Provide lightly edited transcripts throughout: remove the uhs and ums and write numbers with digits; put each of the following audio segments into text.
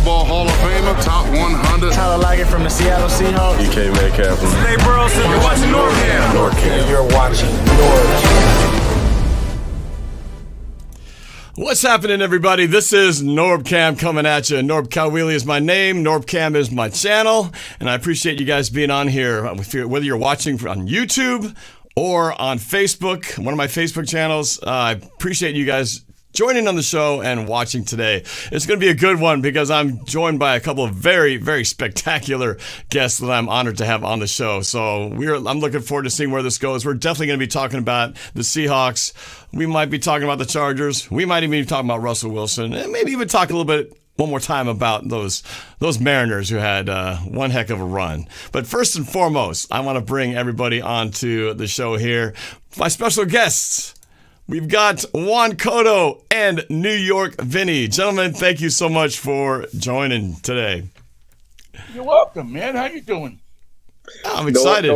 Ball Hall of Famer, top 100. Tyler Lockett from the Seattle Seahawks. DK Metcalf. Hey, Burleson, you're watching NorbCam. NorbCam. You're watching NorbCam. What's happening, everybody? This is NorbCam coming at you. Norb Cowwheelie is my name. NorbCam is my channel. And I appreciate you guys being on here, whether you're watching on YouTube or on Facebook, one of my Facebook channels. I appreciate you guys joining on the show and watching today. It's going to be a good one because I'm joined by a couple of very, very spectacular guests that I'm honored to have on the show. So I'm looking forward to seeing where this goes. We're definitely going to be talking about the Seahawks. We might be talking about the Chargers. We might even be talking about Russell Wilson, and maybe even talk a little bit one more time about those Mariners who had one heck of a run. But first and foremost, I want to bring everybody onto the show here. My special guests. We've got Juan, Cotto, and New York Vinnie. Gentlemen, thank you so much for joining today. You're welcome, man. How you doing? I'm excited.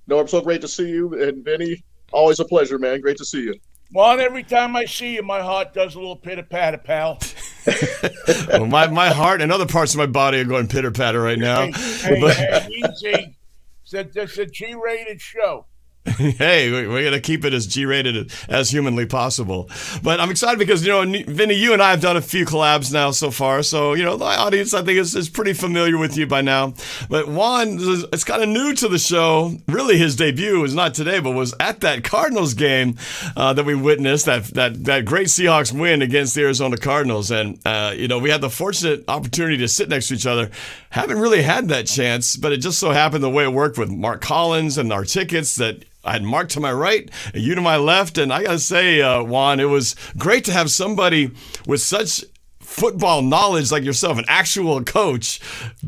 Norb, so great to see you. And Vinnie, always a pleasure, man. Great to see you. Juan, every time I see you, my heart does a little pitter-patter, pal. Well, my heart and other parts of my body are going pitter-patter right now. Hey, easy. It's a G-rated show. Hey, we're going to keep it as G-rated as humanly possible. But I'm excited because, Vinnie, you and I have done a few collabs now so far. So, the audience, I think, is pretty familiar with you by now. But Juan is kind of new to the show. Really, his debut was not today, but was at that Cardinals game that we witnessed, that great Seahawks win against the Arizona Cardinals. And, we had the fortunate opportunity to sit next to each other. Haven't really had that chance, but it just so happened the way it worked with Mark Collins and our tickets that I had Mark to my right and you to my left. And I got to say, Juan, it was great to have somebody with such football knowledge like yourself, an actual coach,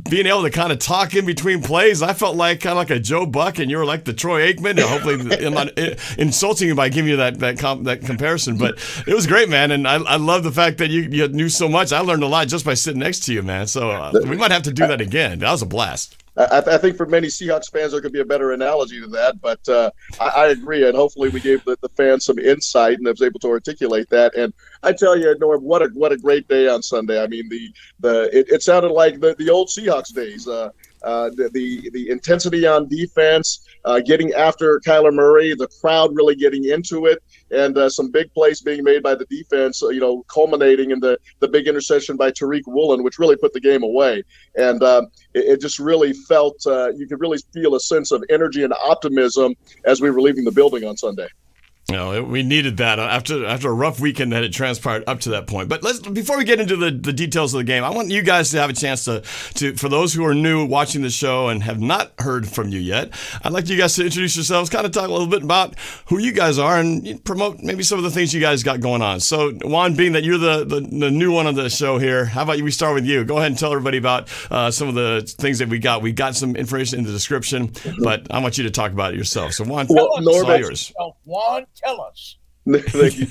being able to kind of talk in between plays. I felt like kind of like a Joe Buck and you were like the Troy Aikman. And hopefully I'm not insulting you by giving you that comparison, but it was great, man. And I love the fact that you knew so much. I learned a lot just by sitting next to you, man. So we might have to do that again. That was a blast. I think for many Seahawks fans, there could be a better analogy to that, but I agree, and hopefully we gave the fans some insight and I was able to articulate that. And I tell you, Norb, what a great day on Sunday. I mean, it sounded like the old Seahawks days. The intensity on defense, getting after Kyler Murray, the crowd really getting into it, and some big plays being made by the defense, culminating in the big interception by Tariq Woolen, which really put the game away. And it just really felt, you could really feel a sense of energy and optimism as we were leaving the building on Sunday. We needed that after a rough weekend that had transpired up to that point. But before we get into the details of the game, I want you guys to have a chance to for those who are new watching the show and have not heard from you yet, I'd like you guys to introduce yourselves, kind of talk a little bit about who you guys are and promote maybe some of the things you guys got going on. So Juan, being that you're the new one on the show here, how about we start with you? Go ahead and tell everybody about some of the things that we got. We got some information in the description, but I want you to talk about it yourself. So Juan, it's all yours. Juan, tell us. Thank you,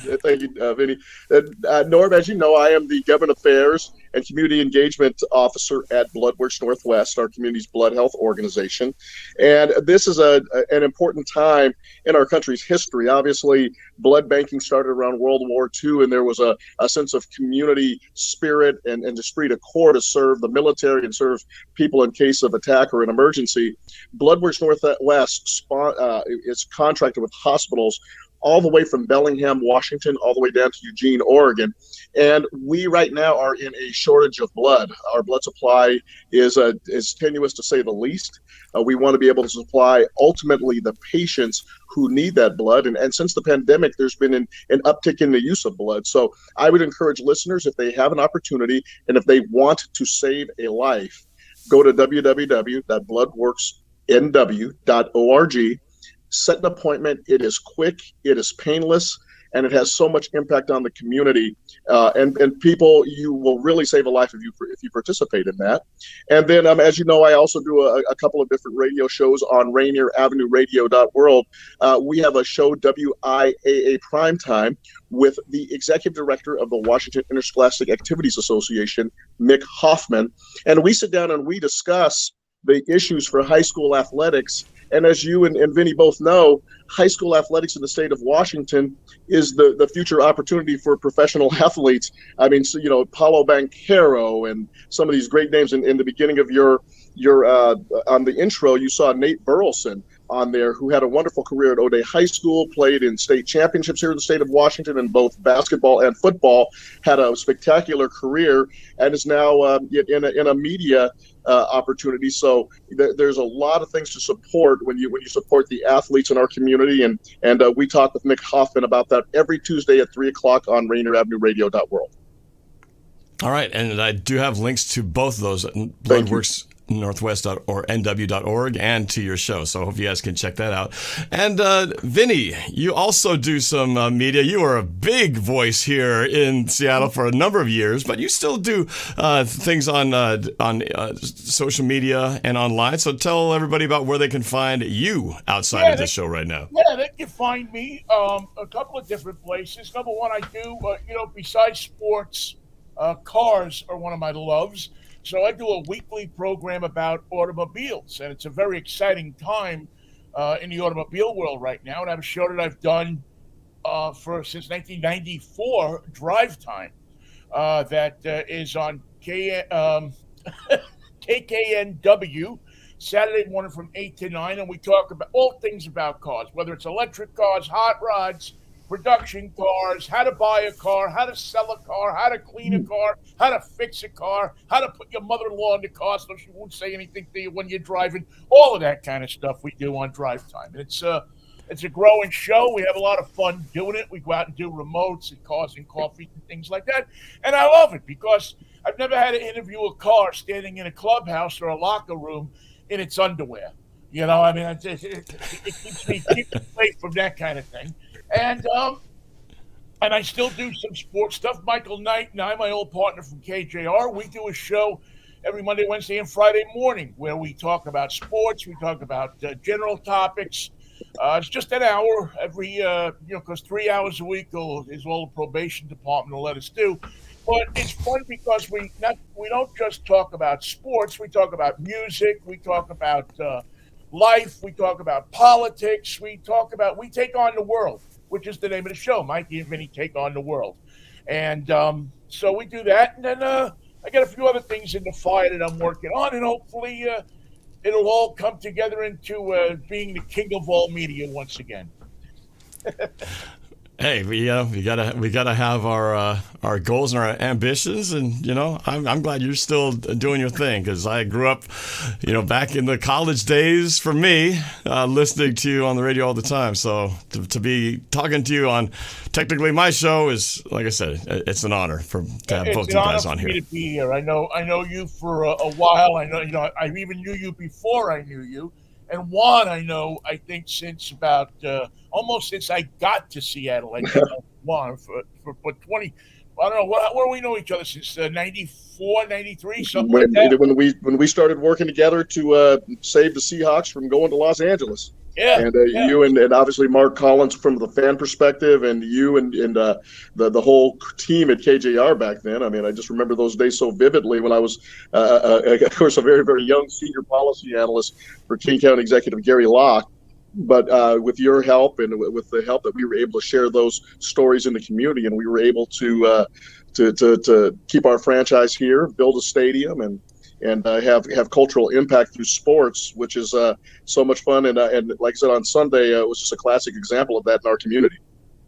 Vinnie. Norb, as you know, I am the Government Affairs and Community Engagement Officer at Bloodworks Northwest, our community's blood health organization. And this is an important time in our country's history. Obviously, blood banking started around World War II, and there was a sense of community spirit and esprit de corps to serve the military and serve people in case of attack or an emergency. Bloodworks Northwest is contracted with hospitals all the way from Bellingham, Washington, all the way down to Eugene, Oregon. And we right now are in a shortage of blood. Our blood supply is tenuous, to say the least. We want to be able to supply ultimately the patients who need that blood. And since the pandemic, there's been an uptick in the use of blood. So I would encourage listeners, if they have an opportunity and if they want to save a life, go to www.bloodworksnw.org. Set an appointment. It is quick, it is painless, and it has so much impact on the community. And people, you will really save a life if you participate in that. And then, as you know, I also do a couple of different radio shows on RainierAvenueRadio.world. We have a show, WIAA Primetime, with the executive director of the Washington Interscholastic Activities Association, Mick Hoffman. And we sit down and we discuss the issues for high school athletics And as you and Vinny both know, high school athletics in the state of Washington is the future opportunity for professional athletes. I mean, so, Paulo Banchero and some of these great names. In the beginning of your on the intro, you saw Nate Burleson on there, who had a wonderful career at O'Day High School, played in state championships here in the state of Washington in both basketball and football, had a spectacular career, and is now in a media opportunity. So there's a lot of things to support when you support the athletes in our community, and we talk with Mick Hoffman about that every Tuesday at 3:00 on RainierAvenueRadio.world. All right, and I do have links to both of those, Bloodworks Northwest.org, NW.org, and to your show. So I hope you guys can check that out. And Vinny, you also do some media. You are a big voice here in Seattle for a number of years, but you still do things on social media and online. So tell everybody about where they can find you outside of this show right now. Yeah, they can find me a couple of different places. Number one, I do, besides sports, cars are one of my loves. So I do a weekly program about automobiles, and it's a very exciting time in the automobile world right now. And I have a show that I've done since 1994, Drive Time, that is on KKNW, Saturday morning from 8 to 9, and we talk about all things about cars, whether it's electric cars, hot rods, production cars, how to buy a car, how to sell a car, how to clean a car, how to fix a car, how to put your mother-in-law in the car so she won't say anything to you when you're driving. All of that kind of stuff we do on Drive Time. It's a growing show. We have a lot of fun doing it. We go out and do remotes and cars and coffee and things like that. And I love it because I've never had to interview a car standing in a clubhouse or a locker room in its underwear. It keeps me away from that kind of thing. And I still do some sports stuff. Michael Knight and I, my old partner from KJR, we do a show every Monday, Wednesday, and Friday morning where we talk about sports. We talk about general topics. It's just an hour every, because 3 hours a week is all the probation department will let us do. But it's fun because we don't just talk about sports. We talk about music. We talk about life. We talk about politics. We take on the world, which is the name of the show. Mikey and Vinny Take on the World. And so we do that. And then I got a few other things in the fire that I'm working on. And hopefully it'll all come together into being the king of all media once again. Hey, we gotta have our goals and our ambitions, and I'm glad you're still doing your thing, because I grew up, back in the college days for me, listening to you on the radio all the time. So to be talking to you on technically my show is, like I said, it's an honor to have both you guys on here. It's an honor for me to be here. I know you for a while. I even knew you before I knew you. And Juan, I think since about almost since I got to Seattle. I know Juan for 20. I don't know where we know each other since 94, 93, something like that. When we started working together to save the Seahawks from going to Los Angeles. Yeah, and you and obviously Mark Collins from the fan perspective, and you and the whole team at KJR back then. I mean, I just remember those days so vividly when I was, of course, a very, very young senior policy analyst for King County Executive Gary Locke. But with your help and with the help that we were able to share those stories in the community, and we were able to keep our franchise here, build a stadium, and have cultural impact through sports, which is so much fun. And like I said, on Sunday, it was just a classic example of that in our community.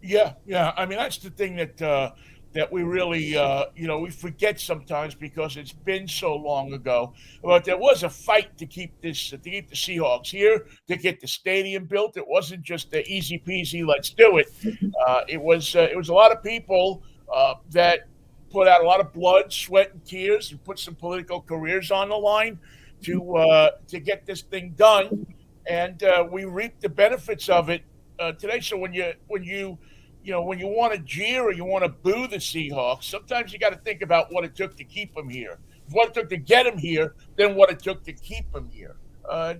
Yeah. I mean, that's the thing that we really, we forget sometimes because it's been so long ago. But there was a fight to keep the Seahawks here, to get the stadium built. It wasn't just the easy peasy, let's do it. It was a lot of people that put out a lot of blood, sweat, and tears, and put some political careers on the line to get this thing done, and we reap the benefits of it today. So when you want to jeer or you want to boo the Seahawks, sometimes you got to think about what it took to keep them here, what it took to get them here, then what it took to keep them here.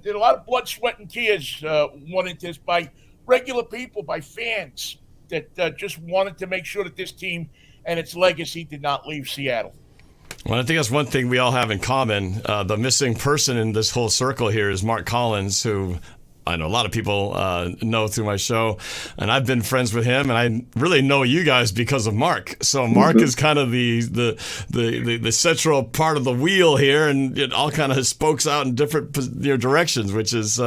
Did a lot of blood, sweat, and tears went into this by regular people, by fans that just wanted to make sure that this team and its legacy did not leave Seattle. Well, I think that's one thing we all have in common. The missing person in this whole circle here is Mark Collins, who I know a lot of people know through my show, and I've been friends with him, and I really know you guys because of Mark. So Mark is kind of the central part of the wheel here, and it all kind of spokes out in different directions, which is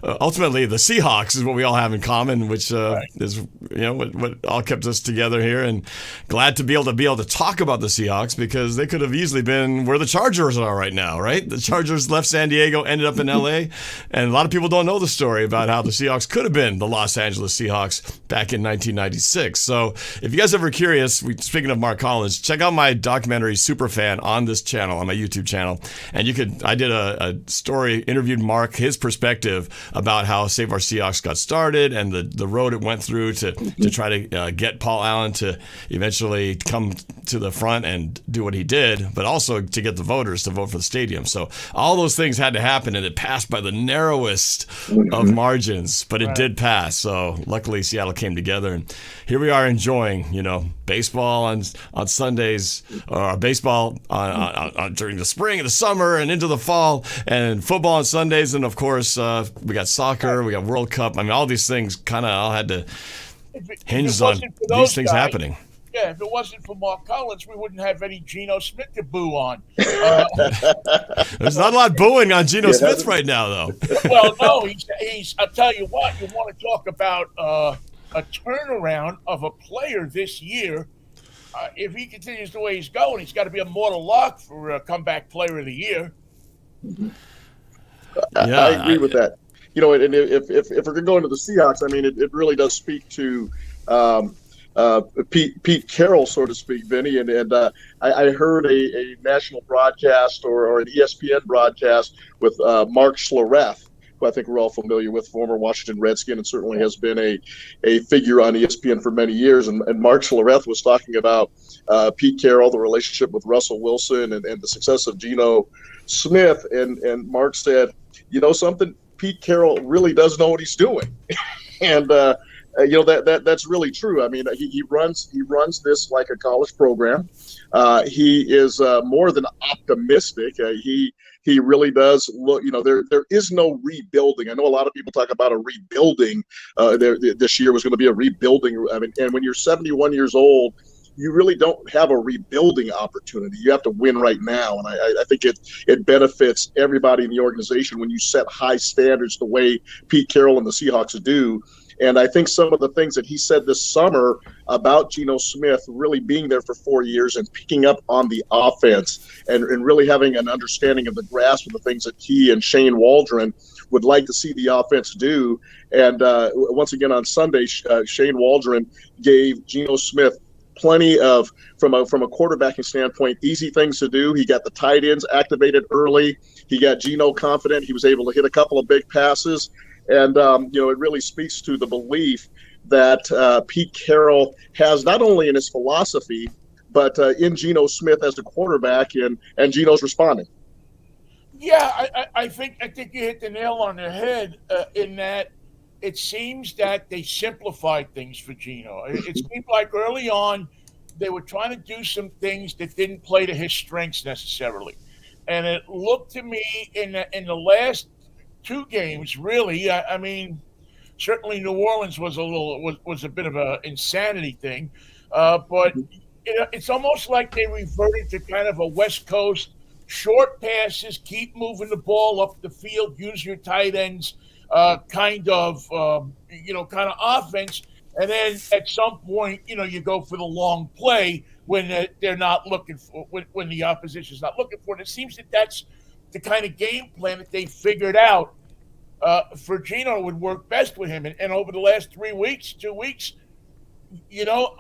ultimately the Seahawks is what we all have in common, which is what all kept us together here. And glad to be able to talk about the Seahawks, because they could have easily been where the Chargers are right now, right? The Chargers left San Diego, ended up in L.A., and a lot of people don't know the story about how the Seahawks could have been the Los Angeles Seahawks back in 1996. So if you guys are ever curious, speaking of Mark Collins, check out my documentary Superfan on this channel, on my YouTube channel. And I did a story, interviewed Mark, his perspective about how Save Our Seahawks got started and the road it went through to try to get Paul Allen to eventually come to the front and do what he did, but also to get the voters to vote for the stadium. So all those things had to happen, and it passed by the narrowest of margins, but it did pass. So luckily Seattle came together, and here we are enjoying, baseball on Sundays, or baseball during the spring and the summer and into the fall, and football on Sundays, and of course we got soccer, we got World Cup. I mean, all these things kind of all had to hinge on these things happening. Yeah, if it wasn't for Mark Collins, we wouldn't have any Geno Smith to boo on. There's not a lot booing on Geno Smith right now, though. Well, no, he's. I'll tell you what. You want to talk about a turnaround of a player this year? If he continues the way he's going, he's got to be a mortal lock for a comeback player of the year. Yeah, I agree with that. And if we're going to the Seahawks, I mean, it really does speak to Pete Carroll, so to speak, Vinny, and I heard a national broadcast or an ESPN broadcast with Mark Schlereth, who I think we're all familiar with, former Washington Redskin, and certainly has been a figure on ESPN for many years. And Mark Schlereth was talking about Pete Carroll, the relationship with Russell Wilson, and the success of Geno Smith. And Mark said, something, Pete Carroll really does know what he's doing. And that's really true. I mean, he runs this like a college program. He is more than optimistic. He really does look. There is no rebuilding. I know a lot of people talk about a rebuilding. This year was going to be a rebuilding. I mean, and when you're 71 years old, you really don't have a rebuilding opportunity. You have to win right now, and I think it benefits everybody in the organization when you set high standards the way Pete Carroll and the Seahawks do. And I think some of the things that he said this summer about Geno Smith really being there for 4 years and picking up on the offense and really having an understanding of the grasp of the things that he and Shane Waldron would like to see the offense do. And once again on Sunday, Shane Waldron gave Geno Smith plenty of, from a quarterbacking standpoint, easy things to do. He got the tight ends activated early. He got Geno confident. He was able to hit a couple of big passes. And, it really speaks to the belief that Pete Carroll has not only in his philosophy, but in Geno Smith as the quarterback, and Geno's responding. Yeah, I think you hit the nail on the head in that it seems that they simplified things for Geno. It seemed like early on they were trying to do some things that didn't play to his strengths necessarily. And it looked to me in the last two games, really. I mean, certainly New Orleans was a bit of an insanity thing, but it's almost like they reverted to kind of a West Coast short passes, keep moving the ball up the field, use your tight ends, kind of offense, and then at some point, you go for the long play when they're not looking for when the opposition's not looking for it. It seems that that's the kind of game plan that they figured out for Geno would work best with him. And over the last 2 weeks,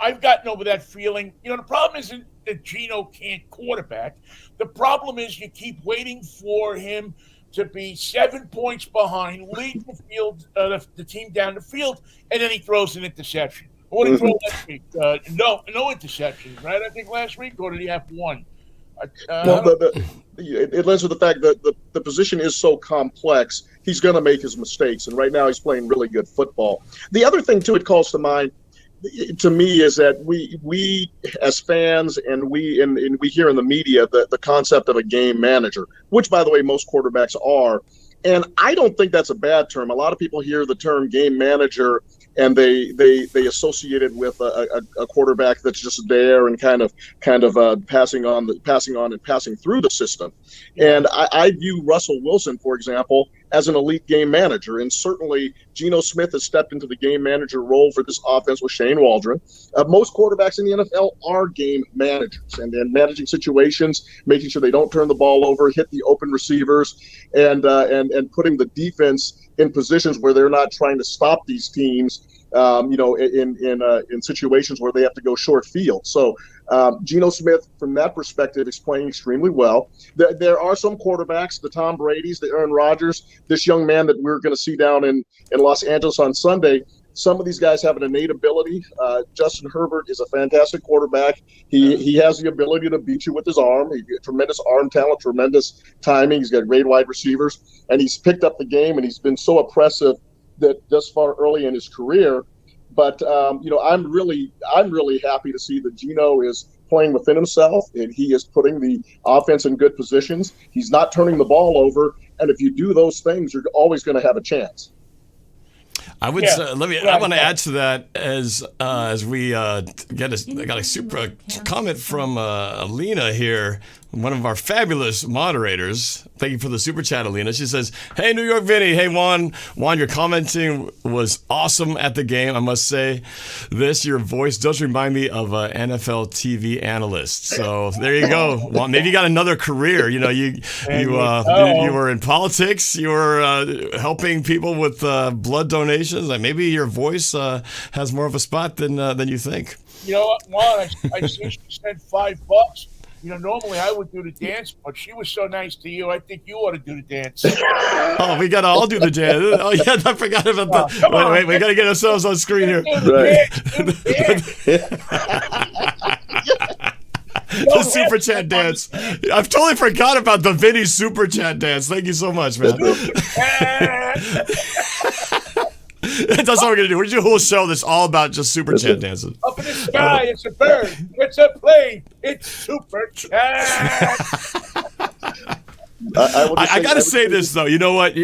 I've gotten over that feeling. The problem isn't that Geno can't quarterback. The problem is you keep waiting for him to be 7 points behind, lead the field, the team down the field, and then he throws an interception. What did he throw last week? No interceptions, right? I think last week, or did he have one? It lends to the fact that the position is so complex. He's going to make his mistakes, and right now he's playing really good football. The other thing, too, it calls to mind, to me, is that we as fans and we hear in the media the concept of a game manager, which, by the way, most quarterbacks are. And I don't think that's a bad term. A lot of people hear the term game manager and they associate it with a quarterback that's just there and kind of passing on and passing through the system. And I view Russell Wilson, for example, as an elite game manager. And certainly Geno Smith has stepped into the game manager role for this offense with Shane Waldron. Most quarterbacks in the NFL are game managers and managing situations, making sure they don't turn the ball over, hit the open receivers, and putting the defense in positions where they're not trying to stop these teams, in situations where they have to go short field. So Geno Smith, from that perspective, is playing extremely well. There are some quarterbacks, the Tom Brady's, the Aaron Rodgers, this young man that we're going to see down in Los Angeles on Sunday. Some of these guys have an innate ability. Justin Herbert is a fantastic quarterback. He has the ability to beat you with his arm. He's got tremendous arm talent, tremendous timing. He's got great wide receivers, and he's picked up the game, and he's been so oppressive that thus far early in his career. But I'm really happy to see that Geno is playing within himself, and he is putting the offense in good positions. He's not turning the ball over, and if you do those things, you're always going to have a chance. I would say, I want to add to that as we got a super comment from Alina here, one of our fabulous moderators. Thank you for the super chat, Alina. She says, "Hey, New York Vinnie. Hey, Juan. Juan, your commenting was awesome at the game. I must say, your voice does remind me of an NFL TV analyst. So there you go. Juan, maybe you got another career. You were in politics. You were helping people with blood donations. Like maybe your voice has more of a spot than you think." You know what, Juan? I see she spent $5. Normally I would do the dance, but she was so nice to you. I think you ought to do the dance. Oh, we got to all do the dance. Oh, yeah, I forgot about that. Wait, we got to get ourselves on screen here. Right. The super chat dance. I've totally forgot about the Vinny super chat dance. Thank you so much, man. That's all we're going to do. We're going to do a whole show that's all about just super chat dances. Up in the sky, it's a bird. It's a plane. It's super chat. I got to say this, though. You know what?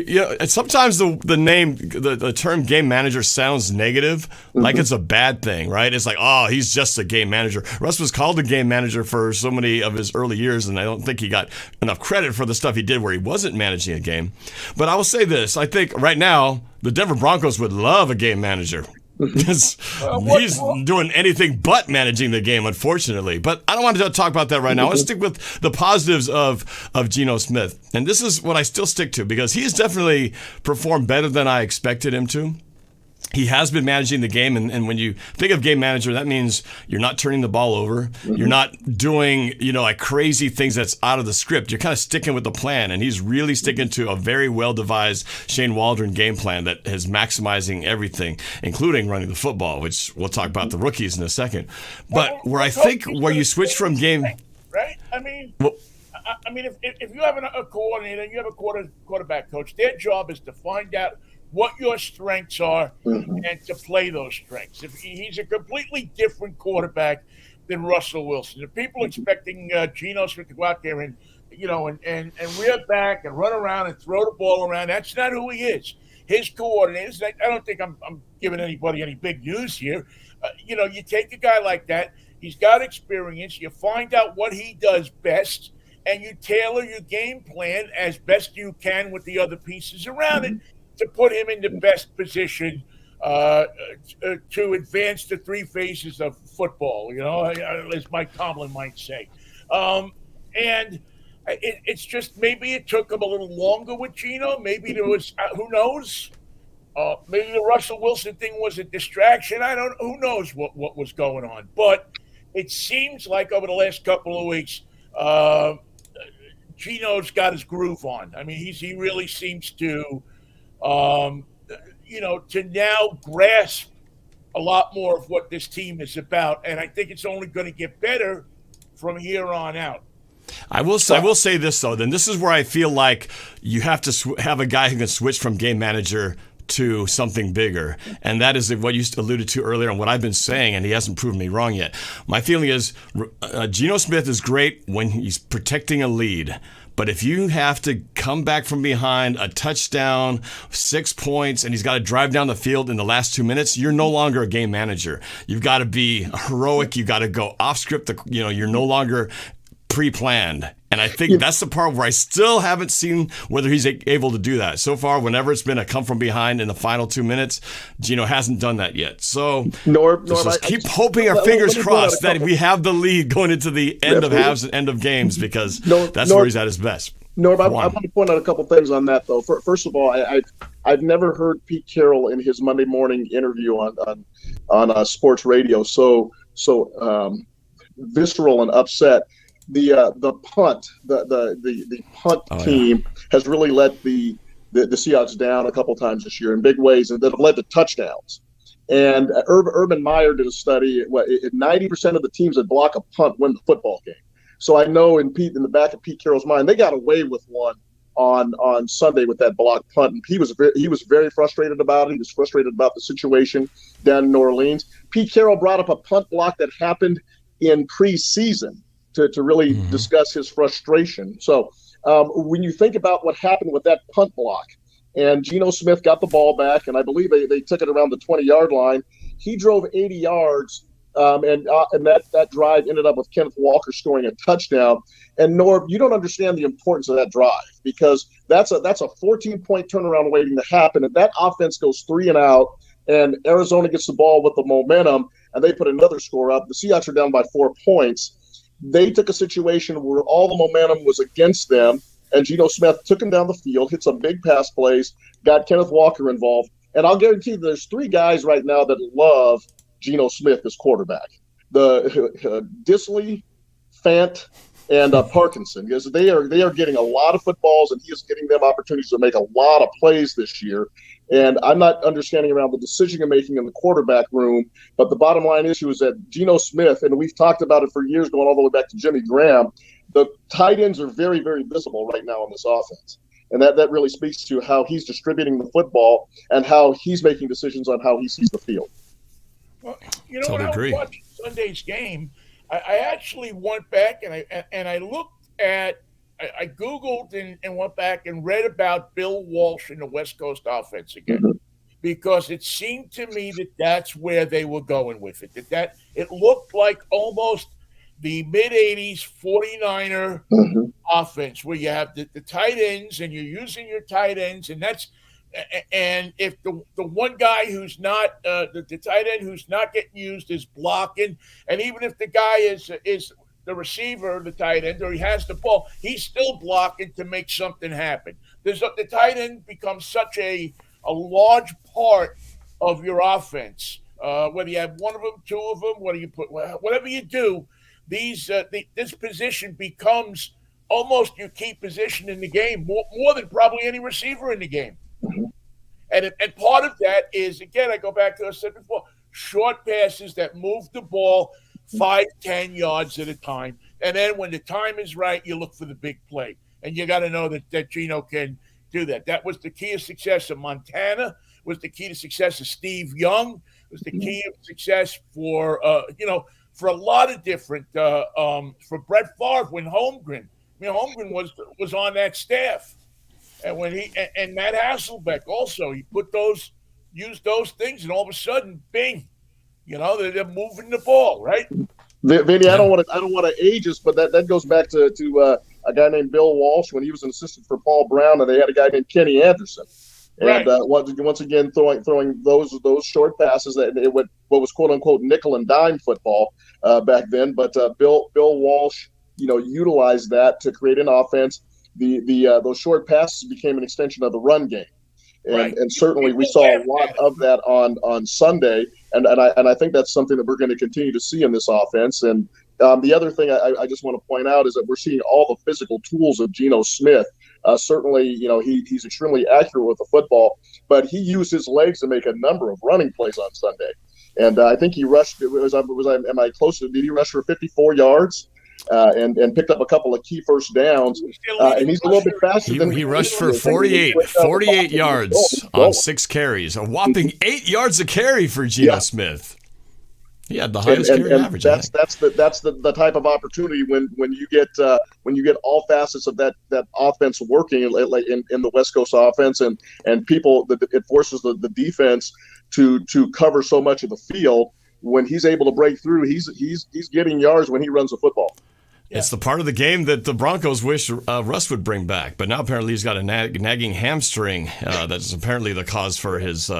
Sometimes the name, the term game manager sounds negative, like it's a bad thing, right? It's like, oh, he's just a game manager. Russ was called a game manager for so many of his early years, and I don't think he got enough credit for the stuff he did where he wasn't managing a game. But I will say this. I think right now, the Denver Broncos would love a game manager. He's doing anything but managing the game, unfortunately. But I don't want to talk about that right now. I want to stick with the positives of Geno Smith. And this is what I still stick to, because he's definitely performed better than I expected him to. He has been managing the game, and when you think of game manager, that means you're not turning the ball over. You're not doing, like crazy things that's out of the script. You're kind of sticking with the plan, and he's really sticking to a very well-devised Shane Waldron game plan that is maximizing everything, including running the football, which we'll talk about the rookies in a second. But where you switch from game... Right? I mean, if you have a coordinator, you have a quarterback coach, their job is to find out what your strengths are and to play those strengths. If he's a completely different quarterback than Russell Wilson. If people are expecting Geno Smith to go out there and rear back and run around and throw the ball around, that's not who he is. His coordinators, I don't think I'm giving anybody any big news here. You take a guy like that, he's got experience, you find out what he does best, and you tailor your game plan as best you can with the other pieces around it to put him in the best position to advance the three phases of football, as Mike Tomlin might say. And it's just maybe it took him a little longer with Geno. Maybe there was, who knows? Maybe the Russell Wilson thing was a distraction. Who knows what was going on. But it seems like over the last couple of weeks, Geno's got his groove on. I mean, he really seems to to now grasp a lot more of what this team is about. And I think it's only going to get better from here on out. I will say this, though. Then this is where I feel like you have to have a guy who can switch from game manager to something bigger. And that is what you alluded to earlier and what I've been saying, and he hasn't proven me wrong yet. My feeling is Geno Smith is great when he's protecting a lead. But if you have to come back from behind a touchdown, 6 points, and he's got to drive down the field in the last 2 minutes, you're no longer a game manager. You've got to be heroic. You've got to go off script. You're no longer pre-planned. And I think that's the part where I still haven't seen whether he's able to do that. So far, whenever it's been a come from behind in the final 2 minutes, Geno hasn't done that yet. So just keep hoping our fingers crossed that we have the lead going into the end of halves and end of games, because that's where he's at his best. Norb, I want to point out a couple things on that, though. First of all, I've never heard Pete Carroll in his Monday morning interview on sports radio so visceral and upset. The punt team has really let the Seahawks down a couple times this year in big ways, and that have led to touchdowns. And Urban Meyer did a study. 90% of the teams that block a punt win the football game. So I know in the back of Pete Carroll's mind, they got away with one on Sunday with that block punt, and he was very frustrated about it. He was frustrated about the situation down in New Orleans. Pete Carroll brought up a punt block that happened in preseason to really discuss his frustration. So when you think about what happened with that punt block, and Geno Smith got the ball back, and I believe they took it around the 20-yard line. He drove 80 yards, and that drive ended up with Kenneth Walker scoring a touchdown. And Norb, you don't understand the importance of that drive, because that's a 14-point turnaround waiting to happen. If that offense goes 3 and out, and Arizona gets the ball with the momentum, and they put another score up, the Seahawks are down by 4 points. They took a situation where all the momentum was against them, and Geno Smith took him down the field, hit some big pass plays, got Kenneth Walker involved. And I'll guarantee there's 3 guys right now that love Geno Smith as quarterback. The Disley, Fant, and Parkinson, because they are getting a lot of footballs, and he is getting them opportunities to make a lot of plays this year. And I'm not understanding around the decision-making in the quarterback room, but the bottom line issue is that Geno Smith, and we've talked about it for years going all the way back to Jimmy Graham, the tight ends are very, very visible right now in this offense. And that really speaks to how he's distributing the football and how he's making decisions on how he sees the field. Well, when I was watching Sunday's game, I actually went back and I looked at – I Googled and went back and read about Bill Walsh in the West Coast offense again, because it seemed to me that that's where they were going with it. That it looked like almost the mid-'80s 49er offense, where you have the tight ends and you're using your tight ends, and if the one guy who's not the tight end who's not getting used is blocking, and even if the guy is the receiver, the tight end, or he has the ball, he's still blocking to make something happen. The tight end becomes such a large part of your offense. Whether you have one of them, 2 of them, whatever you do, this position becomes almost your key position in the game, more than probably any receiver in the game. And part of that is, again, I go back to what I said before, short passes that move the ball 5-10 yards at a time. And then when the time is right, you look for the big play. And you got to know that Geno can do that. That was the key of success of Montana, was the key to success of Steve Young, was the key of success for a lot of different for Brett Favre when Holmgren. Holmgren was on that staff. And when and Matt Hasselbeck also, he used those things, and all of a sudden, bing, they're moving the ball, right? Vinny, I don't want to age us, but that goes back to a guy named Bill Walsh when he was an assistant for Paul Brown, and they had a guy named Kenny Anderson. And once again, throwing those short passes, that it what was quote unquote nickel and dime football back then. But Bill Walsh, utilized that to create an offense. Those short passes became an extension of the run game. And certainly we saw a lot of that on Sunday, and I think that's something that we're going to continue to see in this offense. And the other thing I just want to point out is that we're seeing all the physical tools of Geno Smith. Certainly, he's extremely accurate with the football, but he used his legs to make a number of running plays on Sunday. And I think he rushed. Am I close to? Did he rush for 54 yards? And picked up a couple of key first downs. And he's a little bit faster than he rushed for 48 yards on 6 carries. A whopping 8 yards a carry for Geno Smith. He had the highest carry average. That's the type of opportunity when you get all facets of that offense working, like in the West Coast offense, and it forces the defense to cover so much of the field. When he's able to break through, he's getting yards when he runs the football. Yeah. It's the part of the game that the Broncos wish Russ would bring back. But now apparently he's got a nagging hamstring that's apparently the cause for his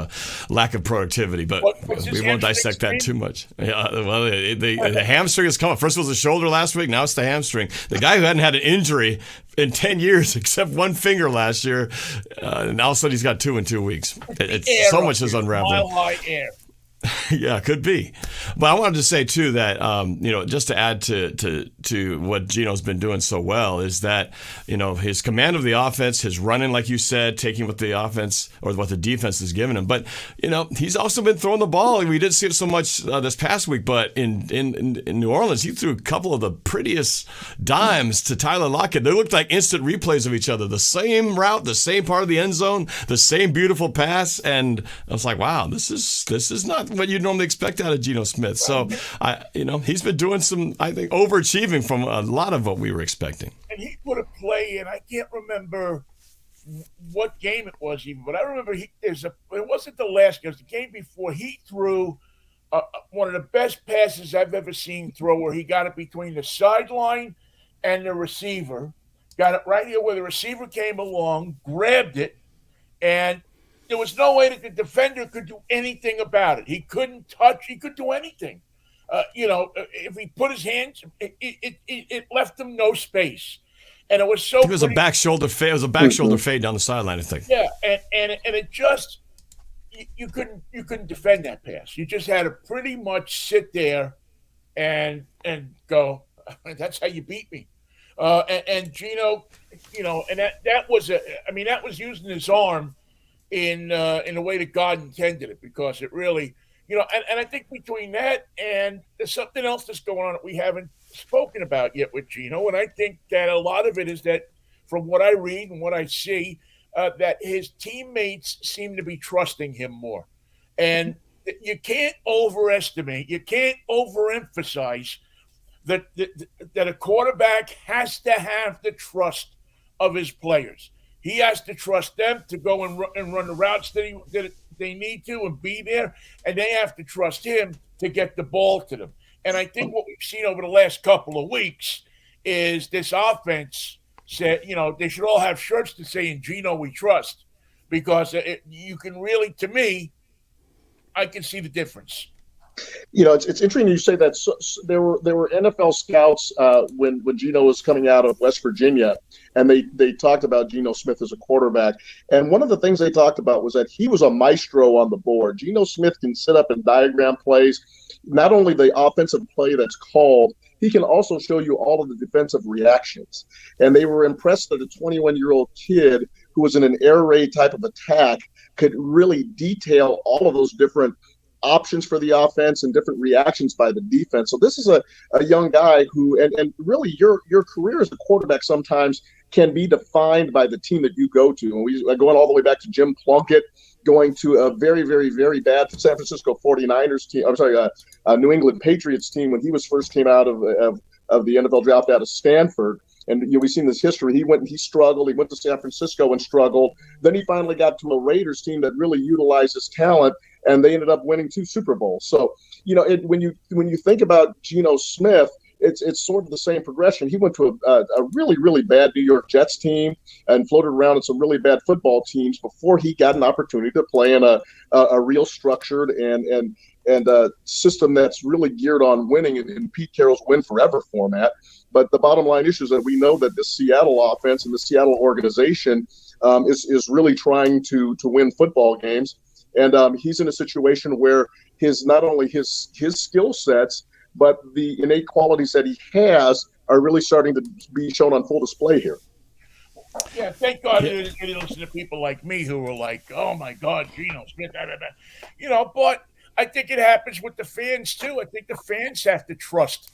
lack of productivity. But we won't dissect that too much. Yeah, well, the hamstring is coming. First it was the shoulder last week. Now it's the hamstring. The guy who hadn't had an injury in 10 years except one finger last year, and all of a sudden he's got 2 in 2 weeks. So much is unraveling. Mile-high air. Yeah, could be. But I wanted to say, too, that, just to add to what Geno's been doing so well is that, his command of the offense, his running, like you said, taking what the offense or what the defense has given him. But, he's also been throwing the ball. We didn't see it so much this past week, but in New Orleans, he threw a couple of the prettiest dimes to Tyler Lockett. They looked like instant replays of each other. The same route, the same part of the end zone, the same beautiful pass. And I was like, wow, this is not what you normally expect out of Geno Smith. So, he's been doing some, I think, overachieving from a lot of what we were expecting. And he put a play in, I can't remember what game it was even, but I remember it wasn't the last game, it was the game before. He threw one of the best passes I've ever seen throw, where he got it between the sideline and the receiver, got it right here where the receiver came along, grabbed it, and there was no way that the defender could do anything about it. He couldn't touch. He could do anything. If he put his hands, it left him no space. And it was so. It was a back shoulder fade. It was a back shoulder fade down the sideline, I think. Yeah, and it just you couldn't defend that pass. You just had to pretty much sit there and go. That's how you beat me. And Geno, and that was using his arm in the way that God intended it, because it really, and I think between that and there's something else that's going on that we haven't spoken about yet with Geno, and I think that a lot of it is that, from what I read and what I see, that his teammates seem to be trusting him more. And you can't overestimate, you can't overemphasize that a quarterback has to have the trust of his players. He has to trust them to go and run the routes that they need to and be there, and they have to trust him to get the ball to them. And I think what we've seen over the last couple of weeks is this offense said, they should all have shirts to say, "In Geno we trust," because you can really, to me, I can see the difference. It's interesting you say that. So there were NFL scouts when Geno was coming out of West Virginia, and they talked about Geno Smith as a quarterback. And one of the things they talked about was that he was a maestro on the board. Geno Smith can sit up and diagram plays, not only the offensive play that's called, he can also show you all of the defensive reactions. And they were impressed that a 21-year-old kid who was in an air raid type of attack could really detail all of those different options for the offense and different reactions by the defense. So this is a young guy who, and really your career as a quarterback sometimes can be defined by the team that you go to. And we going all the way back to Jim Plunkett, going to a very, very, very bad San Francisco 49ers team. I'm sorry, New England Patriots team when he came out of the NFL draft out of Stanford. And we've seen this history. He struggled. He went to San Francisco and struggled. Then he finally got to a Raiders team that really utilized his talent, and they ended up winning 2 Super Bowls. So, when you think about Geno Smith, it's sort of the same progression. He went to a really, really bad New York Jets team and floated around in some really bad football teams before he got an opportunity to play in a real structured and a system that's really geared on winning in Pete Carroll's win forever format. But the bottom line issue is that we know that this Seattle offense and the Seattle organization is really trying to win football games. And he's in a situation where not only his skill sets, but the innate qualities that he has are really starting to be shown on full display here. Yeah, thank God you didn't listen to people like me who were like, "Oh my God, Geno Smith," But I think it happens with the fans too. I think the fans have to trust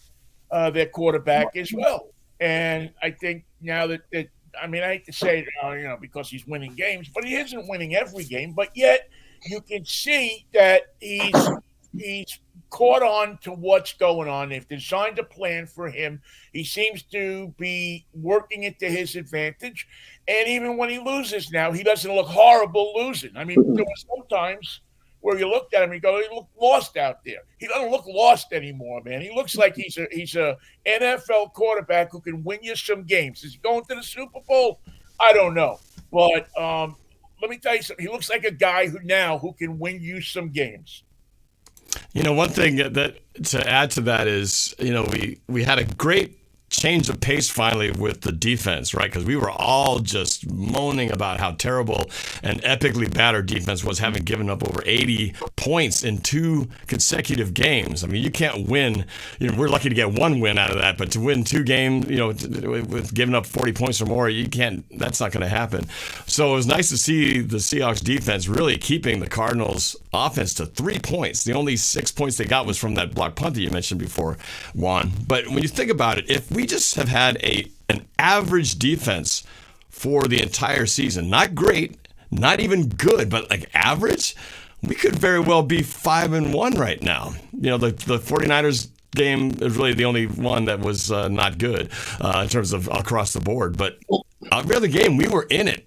their quarterback as well. And I think now that I hate to say it, because he's winning games, but he isn't winning every game. But yet you can see that he's caught on to what's going on. They've designed a plan for him. He seems to be working it to his advantage. And even when he loses now, he doesn't look horrible losing. I mean, there were sometimes where you looked at him and go, he looked lost out there. He doesn't look lost anymore, man. He looks like he's a NFL quarterback who can win you some games. Is he going to the Super Bowl? I don't know. But let me tell you something. He looks like a guy who can win you some games. You know, one thing that to add to that is, you know, we had a great change of pace finally with the defense, right? Because we were all just moaning about how terrible and epically bad our defense was, having given up over 80 points in 2 consecutive games. I mean, you can't win. You know, we're lucky to get 1 win out of that, but to win 2 games, you know, with giving up 40 points or more, you can't. That's not going to happen. So it was nice to see the Seahawks defense really keeping the Cardinals offense to 3 points. The only 6 points they got was from that block punt that you mentioned before, Juan. But when you think about it, if we just have had an average defense for the entire season, not great, not even good, but like average, we could very well be 5-1 right now. You know, the 49ers game is really the only one that was not good in terms of across the board. But every other game, we were in it.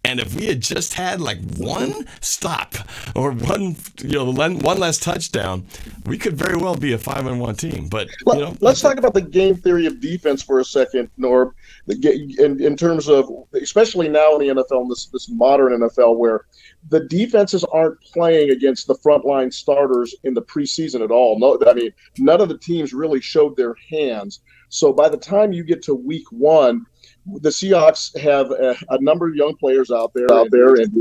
And if we had just had like 1 stop or one less touchdown, we could very well be a 5-1 team. But you know, let's talk about the game theory of defense for a second, Norb. In terms of, especially now in the NFL, in this modern NFL, where the defenses aren't playing against the frontline starters in the preseason at all. No, I mean, none of the teams really showed their hands. So by the time you get to week 1, the Seahawks have a number of young players out there, and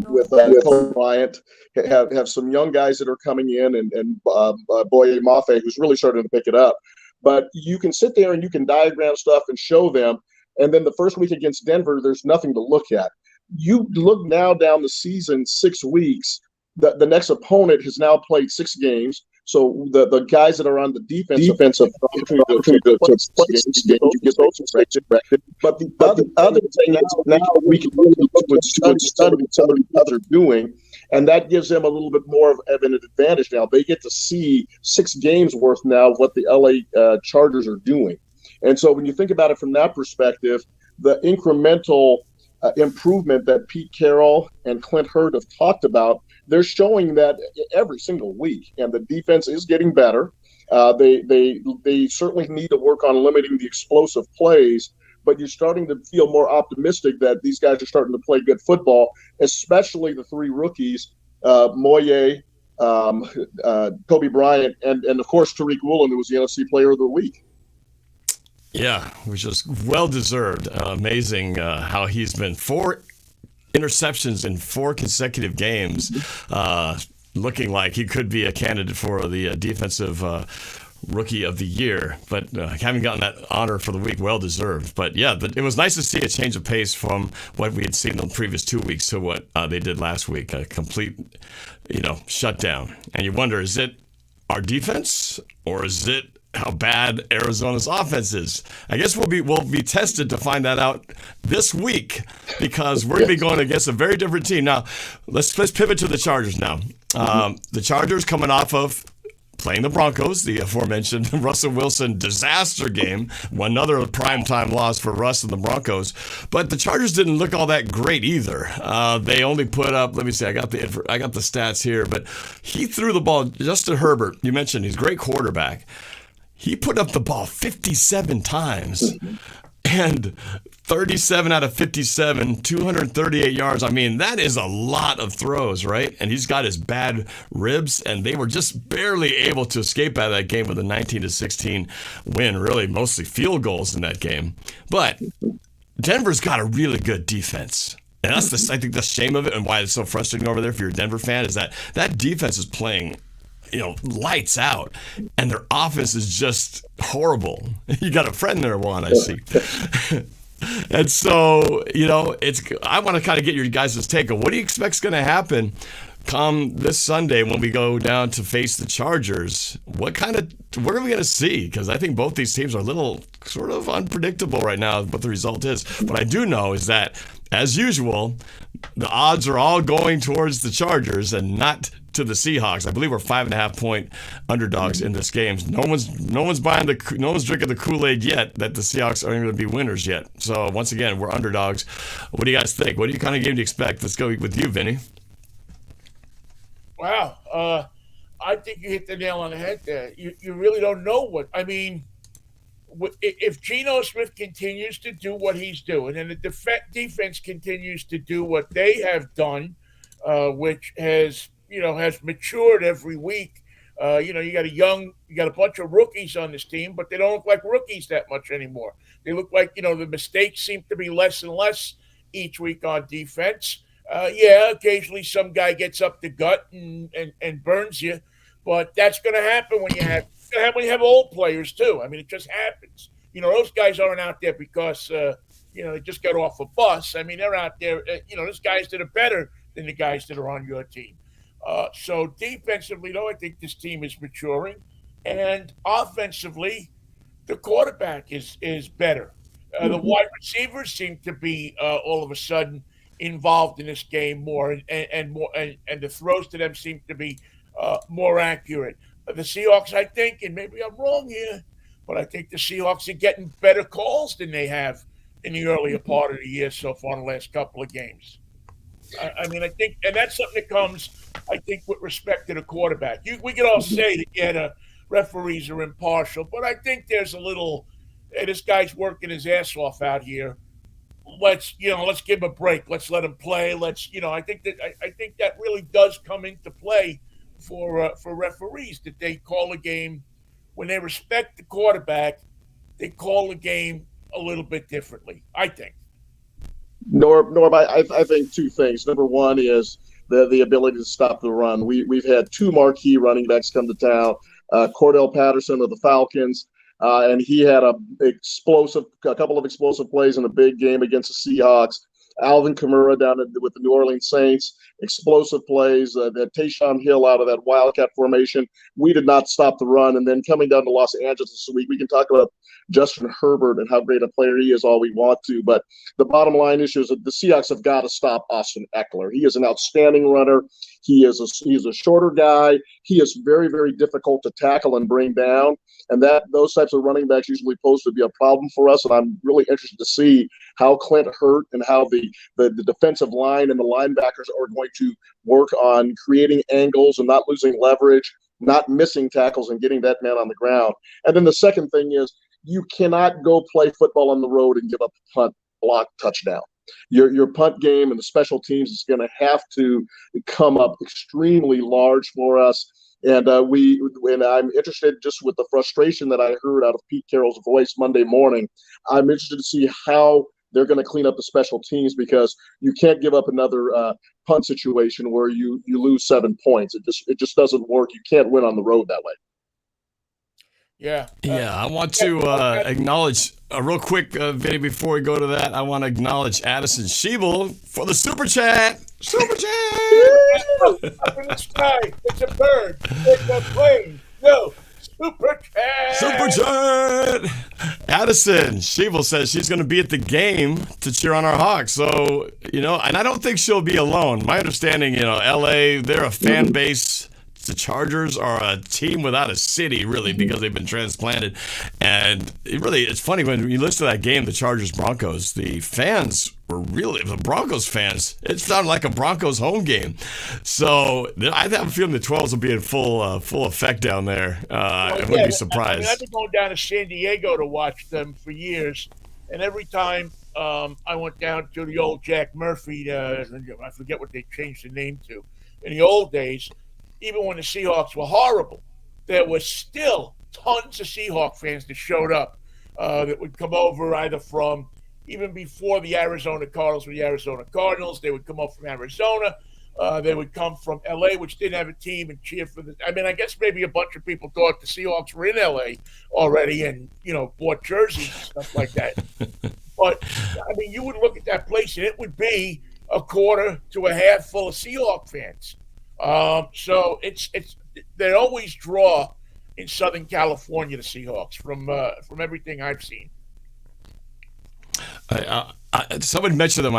with Kobe Bryant have some young guys that are coming in, and Boye Mafe, who's really starting to pick it up. But you can sit there and you can diagram stuff and show them, and then the first week against Denver, there's nothing to look at. You look now down the season 6 weeks. The next opponent has now played 6 games. So the guys that are on the defensive to get those corrected. But the other thing is now we can look at study what some of the others are doing, and that gives them a little bit more of an advantage now. They get to see 6 games worth now of what the LA Chargers are doing. And so when you think about it from that perspective, the incremental improvement that Pete Carroll and Clint Hurd have talked about, they're showing that every single week, and the defense is getting better. They certainly need to work on limiting the explosive plays, but you're starting to feel more optimistic that these guys are starting to play good football, especially the 3 rookies, Moye, Kobe Bryant, and of course Tariq Woolen, who was the NFC Player of the Week. Yeah, which is well-deserved. Amazing how he's been 4 interceptions in 4 consecutive games, looking like he could be a candidate for the defensive rookie of the year, but having gotten that honor for the week, well-deserved. But yeah, it was nice to see a change of pace from what we had seen in the previous 2 weeks to what they did last week, a complete, shutdown. And you wonder, is it our defense or is it how bad Arizona's offense is? I guess we'll be tested to find that out this week, because we're going to be going against a very different team. Now, let's pivot to the Chargers now. The Chargers coming off of playing the Broncos, the aforementioned Russell Wilson disaster game, another primetime loss for Russ and the Broncos. But the Chargers didn't look all that great either. They only put up, let me see, I got the stats here, but he threw the ball, Justin Herbert, you mentioned he's a great quarterback. He put up the ball 57 times, and 37 out of 57, 238 yards. I mean, that is a lot of throws, right? And he's got his bad ribs, and they were just barely able to escape out of that game with a 19-16 win, really mostly field goals in that game. But Denver's got a really good defense. And that's I think the shame of it, and why it's so frustrating over there if you're a Denver fan, is that defense is playing lights out, and their offense is just horrible. You got a friend there, Juan, I see. And so, I want to kind of get your guys' take on what do you expect is going to happen come this Sunday when we go down to face the Chargers. What are we going to see? Because I think both these teams are a little sort of unpredictable right now what the result is. What I do know is that, as usual, the odds are all going towards the Chargers and not to the Seahawks. I believe we're 5.5-point underdogs in this game. No one's drinking the Kool-Aid yet that the Seahawks are going to be winners yet. So once again, we're underdogs. What do you guys think? What kind of game do you expect? Let's go with you, Vinny. Wow. I think you hit the nail on the head there. You really don't know what. I mean, if Geno Smith continues to do what he's doing and the defense continues to do what they have done, which has matured every week. You got a bunch of rookies on this team, but they don't look like rookies that much anymore. They look like, the mistakes seem to be less and less each week on defense. Occasionally some guy gets up the gut and burns you, but that's going to happen when you have old players too. I mean, it just happens. Those guys aren't out there because they just got off a bus. I mean, they're out there. There's guys that are better than the guys that are on your team. So defensively, though, I think this team is maturing, and offensively, the quarterback is better. The wide receivers seem to be all of a sudden involved in this game more, and more, and the throws to them seem to be more accurate. The Seahawks, I think, and maybe I'm wrong here, but I think the Seahawks are getting better calls than they have in the earlier part of the year so far in the last couple of games. I think, and that's something that comes, I think, with respect to the quarterback. We can all say that, the referees are impartial, but I think there's a little, hey, this guy's working his ass off out here. Let's give him a break. Let's let him play. I think that really does come into play for referees, that they call a game when they respect the quarterback. They call the game a little bit differently, I think. Norb, I think two things. Number one is the ability to stop the run. We've had two marquee running backs come to town. Cordell Patterson of the Falcons, and he had a couple of explosive plays in a big game against the Seahawks. Alvin Kamara down with the New Orleans Saints, explosive plays. That Taysom Hill out of that Wildcat formation. We did not stop the run. And then coming down to Los Angeles this week, we can talk about Justin Herbert and how great a player he is all we want to. But the bottom line issue is that the Seahawks have got to stop Austin Eckler. He is an outstanding runner. He's a shorter guy. He is very, very difficult to tackle and bring down. And those types of running backs usually pose to be a problem for us. And I'm really interested to see how Clint Hurt and how the defensive line and the linebackers are going to work on creating angles and not losing leverage, not missing tackles, and getting that man on the ground. And then the second thing is, you cannot go play football on the road and give up a punt, block, touchdown. Your punt game and the special teams is going to have to come up extremely large for us. And I'm interested, just with the frustration that I heard out of Pete Carroll's voice Monday morning, I'm interested to see how they're going to clean up the special teams, because you can't give up another punt situation where you lose 7 points. It just doesn't work. You can't win on the road that way. Yeah. I want to acknowledge real quick, Vinny, before we go to that, I want to acknowledge Addison Sheeble for the Super Chat. Super Chat! Up in the sky, it's a bird. It's a plane. No, Super Chat! Super Chat! Addison Sheeble says she's going to be at the game to cheer on our Hawks. So, and I don't think she'll be alone. My understanding, LA, they're a fan base. The Chargers are a team without a city, really, because they've been transplanted. And it's funny when you listen to that game, the Chargers-Broncos, the fans were really, the Broncos fans, it sounded like a Broncos home game. So I have a feeling the 12s will be in full effect down there. I wouldn't be surprised. I've been going down to San Diego to watch them for years. And every time I went down to the old Jack Murphy, I forget what they changed the name to, in the old days, even when the Seahawks were horrible, there was still tons of Seahawk fans that showed up that would come over either from, even before the Arizona Cardinals were the Arizona Cardinals, they would come up from Arizona. They would come from L.A., which didn't have a team, and cheer for I guess maybe a bunch of people thought the Seahawks were in L.A. already and, bought jerseys and stuff like that. But, you would look at that place, and it would be a quarter to a half full of Seahawk fans. So they always draw in Southern California, the Seahawks, from everything I've seen. I Somebody mentioned that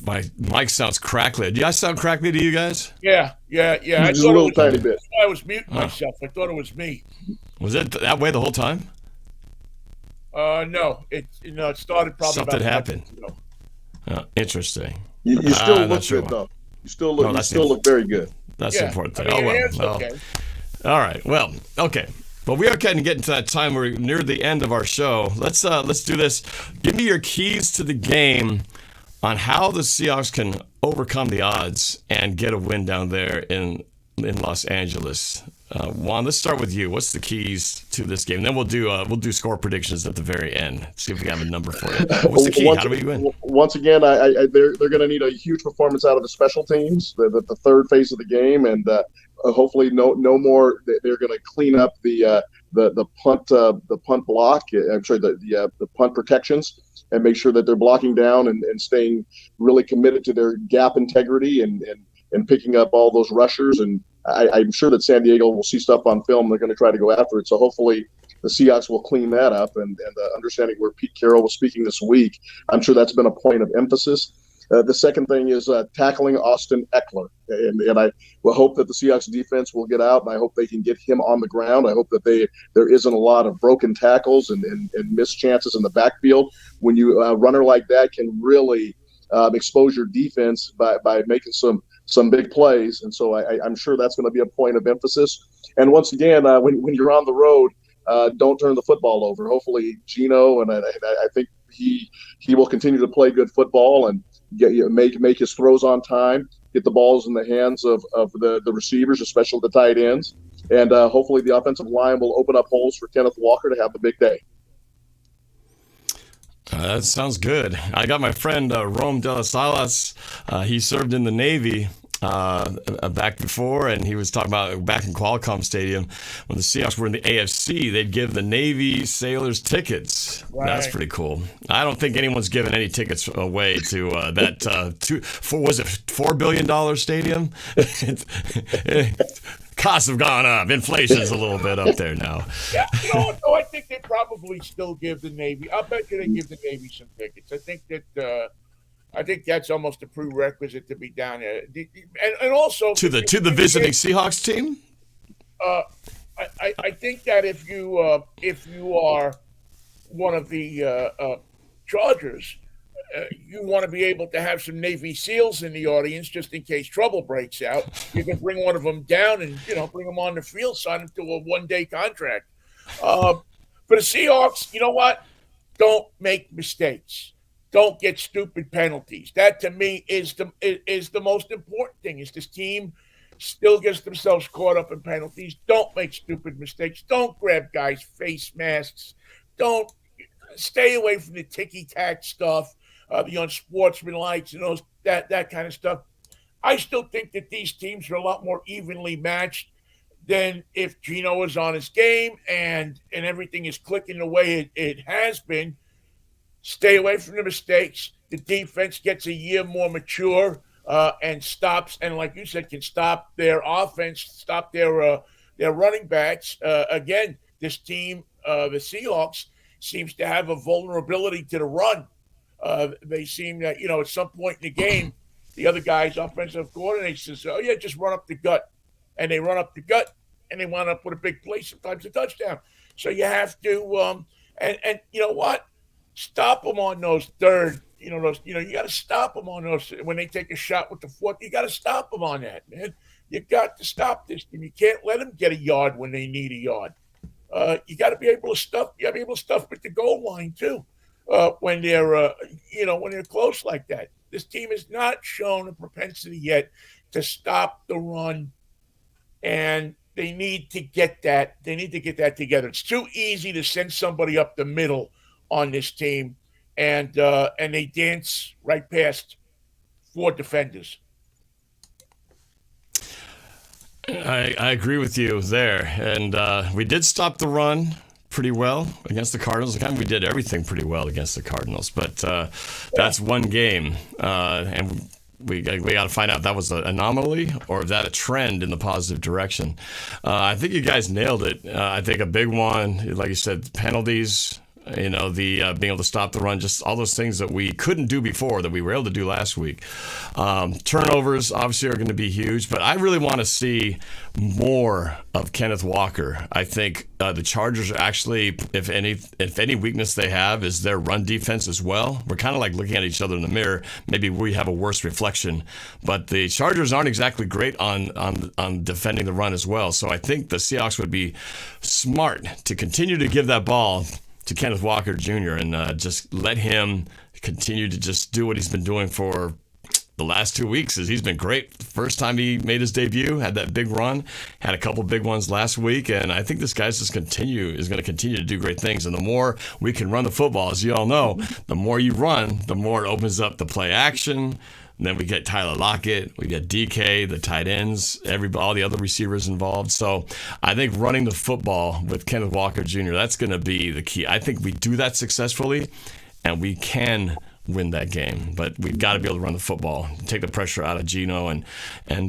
my mic sounds crackly. Do I sound crackly to you guys? Yeah. I Just a thought little it was tiny bit. I was muting myself. I thought it was me. Was it that way the whole time? No. It started probably Something about 5 happened. minutes ago. Interesting. You still not look sure good why. though. You still look very good. That's Yeah. the important thing. I mean, Oh, it's well. okay. All right. Well, okay. Well, we are kind of getting to that time. We're near the end of our show. Let's do this. Give me your keys to the game on how the Seahawks can overcome the odds and get a win down there in Los Angeles. Juan, let's start with you. What's the keys to this game? Then we'll do score predictions at the very end. See if we have a number for you. What's the key? How do we win? Once again, they're going to need a huge performance out of the special teams, the third phase of the game, and hopefully no more. They're going to clean up the punt block. I'm sorry, the punt protections, and make sure that they're blocking down and staying really committed to their gap integrity and picking up all those rushers. And I'm sure that San Diego will see stuff on film. They're going to try to go after it. So hopefully the Seahawks will clean that up. And understanding where Pete Carroll was speaking this week, I'm sure that's been a point of emphasis. The second thing is tackling Austin Eckler. And I will hope that the Seahawks defense will get out, and I hope they can get him on the ground. I hope that there isn't a lot of broken tackles and missed chances in the backfield. When you a runner like that can really expose your defense by making some big plays. And so I'm sure that's going to be a point of emphasis. And once again, when you're on the road, don't turn the football over. Hopefully Geno, and I think he will continue to play good football and make his throws on time, get the balls in the hands of the receivers, especially the tight ends. And hopefully the offensive line will open up holes for Kenneth Walker to have a big day. That sounds good. I got my friend Rome De La Salas. He served in the Navy back before, and he was talking about back in Qualcomm Stadium when the Seahawks were in the AFC, they'd give the Navy sailors tickets. Right. That's pretty cool. I don't think anyone's given any tickets away to that was it $4 billion stadium? Costs have gone up. Inflation's a little bit up there now. Yeah, I think they probably still give the Navy. I'll bet you they give the Navy some tickets. I think that's almost a prerequisite to be down there, and also to the visiting Seahawks team. I think that if you are one of the Chargers, you want to be able to have some Navy SEALs in the audience just in case trouble breaks out. You can bring one of them down and bring them on the field, sign them to a one-day contract. For the Seahawks, you know what? Don't make mistakes. Don't get stupid penalties. That to me is the most important thing. Is this team still gets themselves caught up in penalties? Don't make stupid mistakes. Don't grab guys' face masks. Don't stay away from the ticky-tack stuff, the unsportsmanlike, that kind of stuff. I still think that these teams are a lot more evenly matched than if Geno is on his game and everything is clicking the way it has been. Stay away from the mistakes. The defense gets a year more mature and stops, and like you said, can stop their offense, stop their running backs. Again, this team, the Seahawks, seems to have a vulnerability to the run. They seem that, at some point in the game, the other guy's offensive coordinator says, oh, yeah, just run up the gut. And they run up the gut, and they wind up with a big play, sometimes a touchdown. So you have to and you know what? Stop them on those third, you got to stop them on those when they take a shot with the fourth. You got to stop them on that, man. You got to stop this team. You can't let them get a yard when they need a yard. You got to be able to stuff. You got to be able to stuff at the goal line too when they're, when they're close like that. This team has not shown a propensity yet to stop the run, and they need to get that. They need to get that together. It's too easy to send somebody up the middle on this team, and they dance right past 4 defenders. I agree with you there, and we did stop the run pretty well against the Cardinals. We did everything pretty well against the Cardinals, but that's one game, and we got to find out if that was an anomaly or is that a trend in the positive direction. I think you guys nailed it. I think a big one, like you said, penalties. the being able to stop the run, just all those things that we couldn't do before that we were able to do last week. Turnovers obviously are going to be huge, but I really want to see more of Kenneth Walker. I think the Chargers are actually, if any weakness they have is their run defense as well. We're kind of like looking at each other in the mirror. Maybe we have a worse reflection, but the Chargers aren't exactly great on defending the run as well. So I think the Seahawks would be smart to continue to give that ball to Kenneth Walker Jr. and just let him continue to just do what he's been doing for the last 2 weeks. He's been great. The first time he made his debut, had that big run, had a couple big ones last week, and I think this guy's is going to continue to do great things. And the more we can run the football, as you all know, the more you run, the more it opens up the play action. And then we get Tyler Lockett, we get DK, the tight ends, all the other receivers involved. So I think running the football with Kenneth Walker Jr., that's going to be the key. I think we do that successfully, and we can win that game. But we've got to be able to run the football, take the pressure out of Geno, and we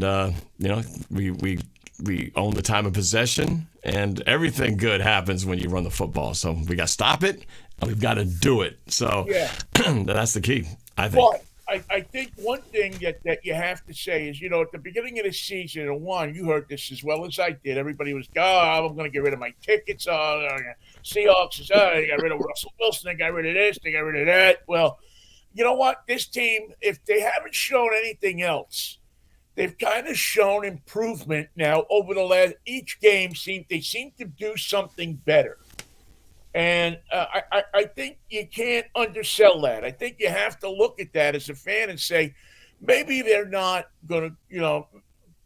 own the time of possession, and everything good happens when you run the football. So we got to stop it, and we've got to do it. So that's the key, I think. Well, I think one thing that you have to say is, at the beginning of the season, and Juan, you heard this as well as I did. Everybody was, I'm going to get rid of my tickets. Seahawks they got rid of Russell Wilson. They got rid of this. They got rid of that. Well, you know what? This team, if they haven't shown anything else, they've kind of shown improvement now over the last each game. They seem to do something better. And I think you can't undersell that. I think you have to look at that as a fan and say, maybe they're not going to,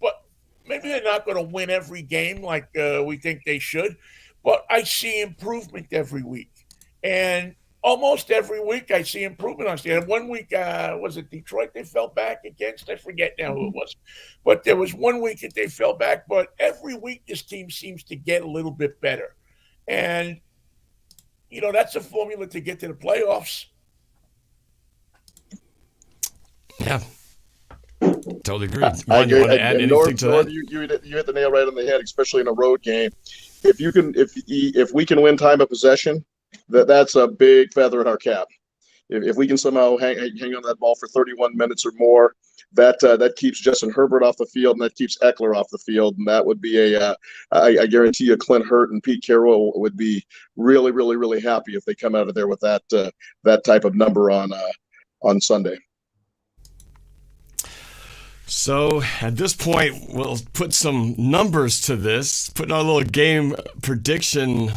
but maybe they're not going to win every game like we think they should. But I see improvement every week. And almost every week I see improvement on State. And 1 week, was it Detroit they fell back against? I forget now who it was. But there was 1 week that they fell back. But every week this team seems to get a little bit better. And that's a formula to get to the playoffs. Yeah, totally agree. I agree. You want to add anything to that? You hit the nail right on the head, especially in a road game. If we can win time of possession, that's a big feather in our cap. If we can somehow hang on that ball for 31 minutes or more, that keeps Justin Herbert off the field, and that keeps Eckler off the field, and that would be I guarantee you, Clint Hurt and Pete Carroll would be really, really, really happy if they come out of there with that type of number on Sunday. So at this point, we'll put some numbers to this, put our little game prediction,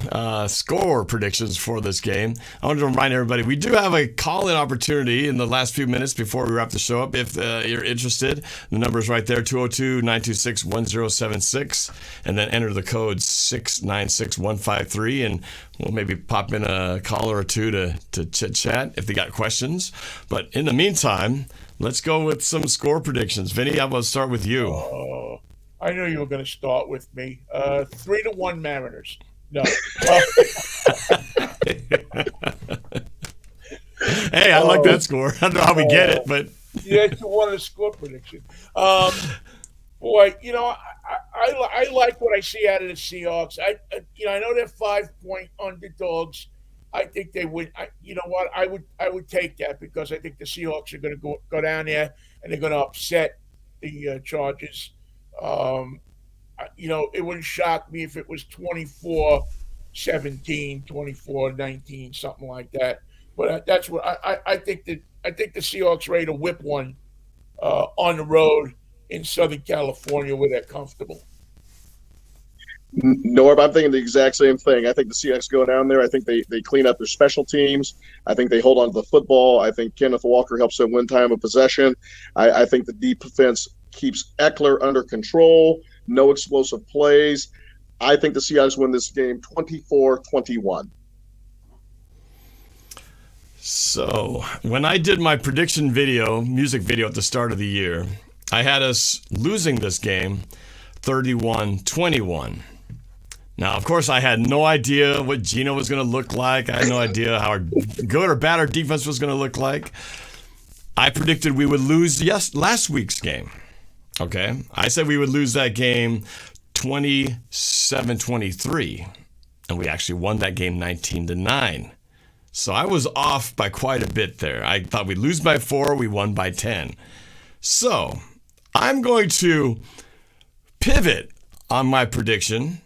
score predictions for this game. I want to remind everybody, we do have a call-in opportunity in the last few minutes before we wrap the show up. If you're interested, the number is right there, 202-926-1076, and then enter the code 696153, and we'll maybe pop in a caller or two to chit-chat if they got questions. But in the meantime, let's go with some score predictions. Vinny, I'm going to start with you. I knew you were going to start with me. 3-1 Mariners. No. Hey, I like that score. I don't know how we get it, but yeah, you wanted a score prediction. Boy, I like what I see out of the Seahawks. I know they're 5-point underdogs. I think they would. You know what? I would take that because I think the Seahawks are going to go down there and they're going to upset the Chargers. It wouldn't shock me if it was 24-17, 24-19, something like that. But that's what I think. I think the Seahawks ready to whip one on the road in Southern California where they're comfortable. Norb, I'm thinking the exact same thing. I think the Seahawks go down there. I think they clean up their special teams. I think they hold on to the football. I think Kenneth Walker helps them win time of possession. I think the defense keeps Eckler under control. No explosive plays. I think the Seahawks win this game 24-21. So when I did my prediction music video at the start of the year, I had us losing this game 31-21. Now, of course, I had no idea what Geno was going to look like. I had no idea how good or bad our defense was going to look like. I predicted we would lose last week's game. Okay? I said we would lose that game 27-23. And we actually won that game 19-9. So I was off by quite a bit there. I thought we'd lose by 4. We won by 10. So I'm going to pivot on my prediction.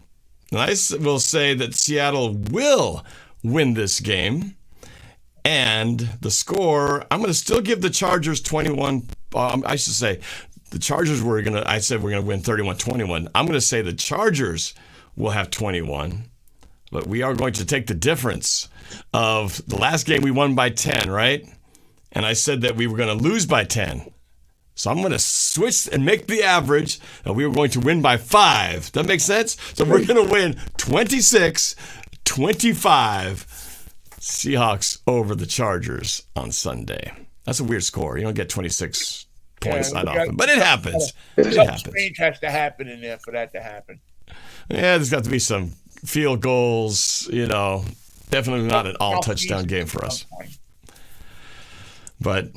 And I will say that Seattle will win this game. And the score, I'm going to still give the Chargers 21. I should say the Chargers I said we're going to win 31-21. I'm going to say the Chargers will have 21. But we are going to take the difference of the last game we won by 10, right? And I said that we were going to lose by 10. So I'm going to switch and make the average that we were going to win by 5. That makes sense? So we're going to win 26-25 Seahawks over the Chargers on Sunday. That's a weird score. You don't get 26 points that often, but it happens. Something strange has to happen in there for that to happen. Yeah, there's got to be some field goals, definitely not an all-touchdown game for us. But,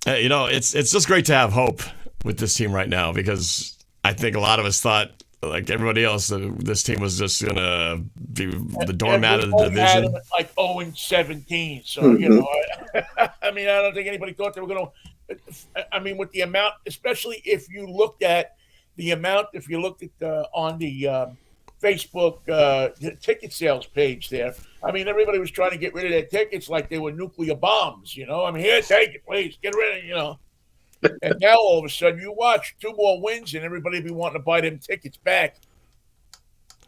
it's just great to have hope with this team right now because I think a lot of us thought, like everybody else, that this team was just going to be the doormat of the division. Had them at like 0-17, so, I mean, I don't think anybody thought they were going to – I mean, with the amount, especially if you looked at on the Facebook ticket sales page there. I mean, everybody was trying to get rid of their tickets like they were nuclear bombs, I mean, here, take it, please, get rid of it, And now all of a sudden you watch 2 more wins and everybody be wanting to buy them tickets back.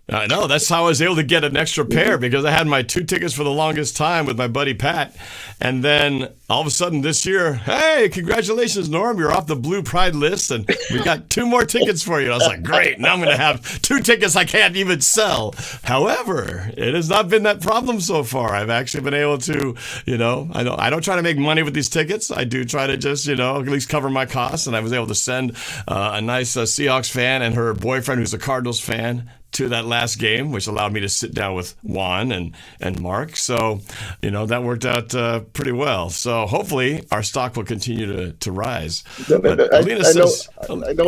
I know. That's how I was able to get an extra pair because I had my 2 tickets for the longest time with my buddy Pat. And then all of a sudden this year, hey, congratulations, Norm. You're off the Blue Pride list and we got 2 more tickets for you. And I was like, great. Now I'm going to have 2 tickets I can't even sell. However, it has not been that problem so far. I've actually been able to, I don't try to make money with these tickets. I do try to just, at least cover my costs. And I was able to send a nice Seahawks fan and her boyfriend who's a Cardinals fan to that last game, which allowed me to sit down with Juan and Mark. So, that worked out pretty well. So hopefully our stock will continue to rise. I know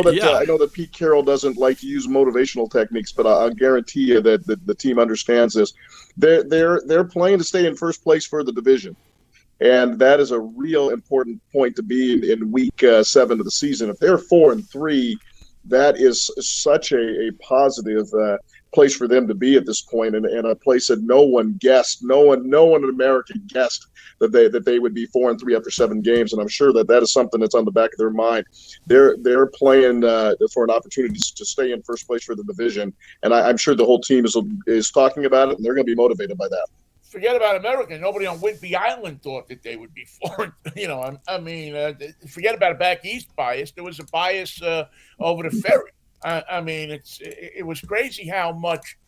that Pete Carroll doesn't like to use motivational techniques, but I'll guarantee you that the team understands this. They're playing to stay in first place for the division. And that is a real important point to be in week 7 of the season. If they're 4-3, that is such a positive place for them to be at this point, and a place that no one in America guessed that they would be 4-3 after 7 games. And I'm sure that is something that's on the back of their mind. They're playing for an opportunity to stay in first place for the division, and I'm sure the whole team is talking about it, and they're going to be motivated by that. Forget about America. Nobody on Whidbey Island thought that they would be forced. Forget about a back east bias. There was a bias over the ferry. It was crazy how much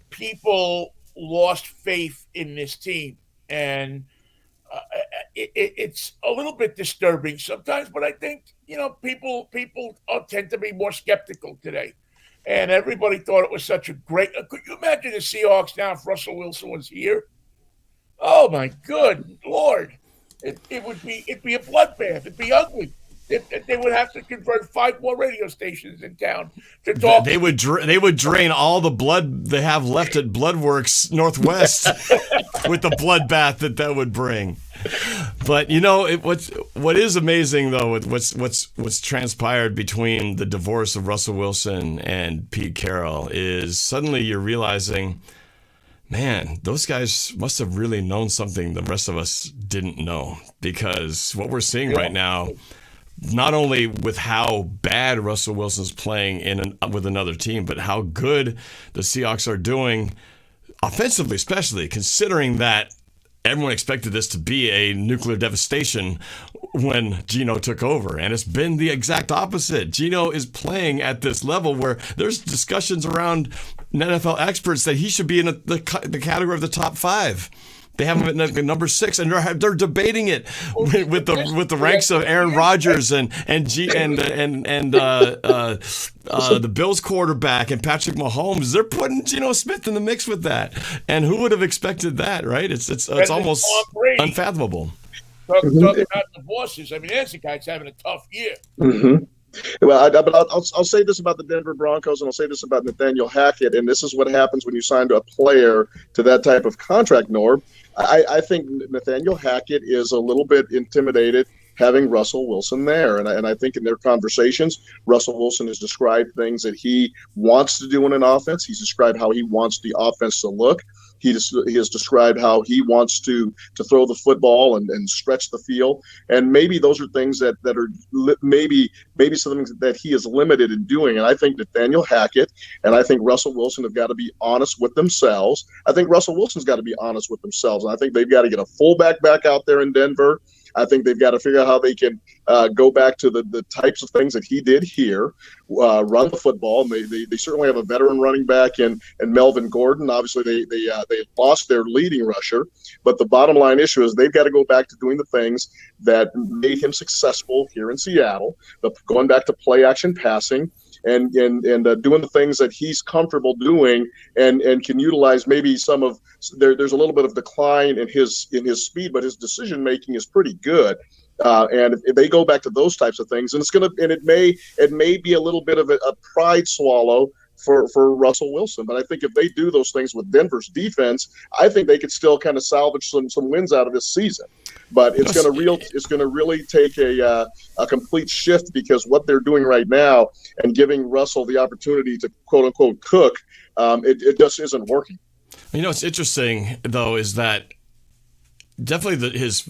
people lost faith in this team, and it's a little bit disturbing sometimes. But I think people tend to be more skeptical today. And everybody thought it was such a great. Could you imagine the Seahawks now if Russell Wilson was here? Oh my good Lord! It'd be a bloodbath. It'd be ugly. They would have to convert 5 more radio stations in town to talk. They would drain all the blood they have left at Bloodworks Northwest with the bloodbath that would bring. But what is amazing though, what's transpired between the divorce of Russell Wilson and Pete Carroll is suddenly you're realizing, man, those guys must have really known something the rest of us didn't know, because what we're seeing right now, not only with how bad Russell Wilson's playing with another team, but how good the Seahawks are doing offensively, especially considering that everyone expected this to be a nuclear devastation when Geno took over. And it's been the exact opposite. Geno is playing at this level where there's discussions around NFL experts that he should be in the category of the top 5. They have him at number 6, and they're debating it with the ranks of Aaron Rodgers and the Bills quarterback and Patrick Mahomes. They're putting Geno Smith in the mix with that, and who would have expected that, right? It's almost unfathomable. Talking about the bosses, I mean, there's a guy's having a tough year. Mm-hmm. Well, but I'll say this about the Denver Broncos, and I'll say this about Nathaniel Hackett, and this is what happens when you sign a player to that type of contract, Norb. I think Nathaniel Hackett is a little bit intimidated having Russell Wilson there. And I think in their conversations, Russell Wilson has described things that he wants to do in an offense. He's described how he wants the offense to look. He has described how he wants to throw the football and stretch the field. And maybe those are things that are maybe something that he is limited in doing. And I think Nathaniel Hackett and I think Russell Wilson have got to be honest with themselves. I think Russell Wilson's got to be honest with themselves. And I think they've got to get a fullback back out there in Denver. I think they've got to figure out how they can go back to the types of things that he did here, run the football. And they certainly have a veteran running back in Melvin Gordon. Obviously, they lost their leading rusher. But the bottom line issue is they've got to go back to doing the things that made him successful here in Seattle, going back to play action passing. And doing the things that he's comfortable doing and can utilize maybe some of there's a little bit of decline in his speed, but his decision making is pretty good. And if they go back to those types of things, and it may be a little bit of a pride swallow for Russell Wilson. But I think if they do those things with Denver's defense, I think they could still kind of salvage some wins out of this season. But it's going to really take a complete shift, because what they're doing right now and giving Russell the opportunity to quote unquote cook, it just isn't working. You know, what's interesting though is that definitely his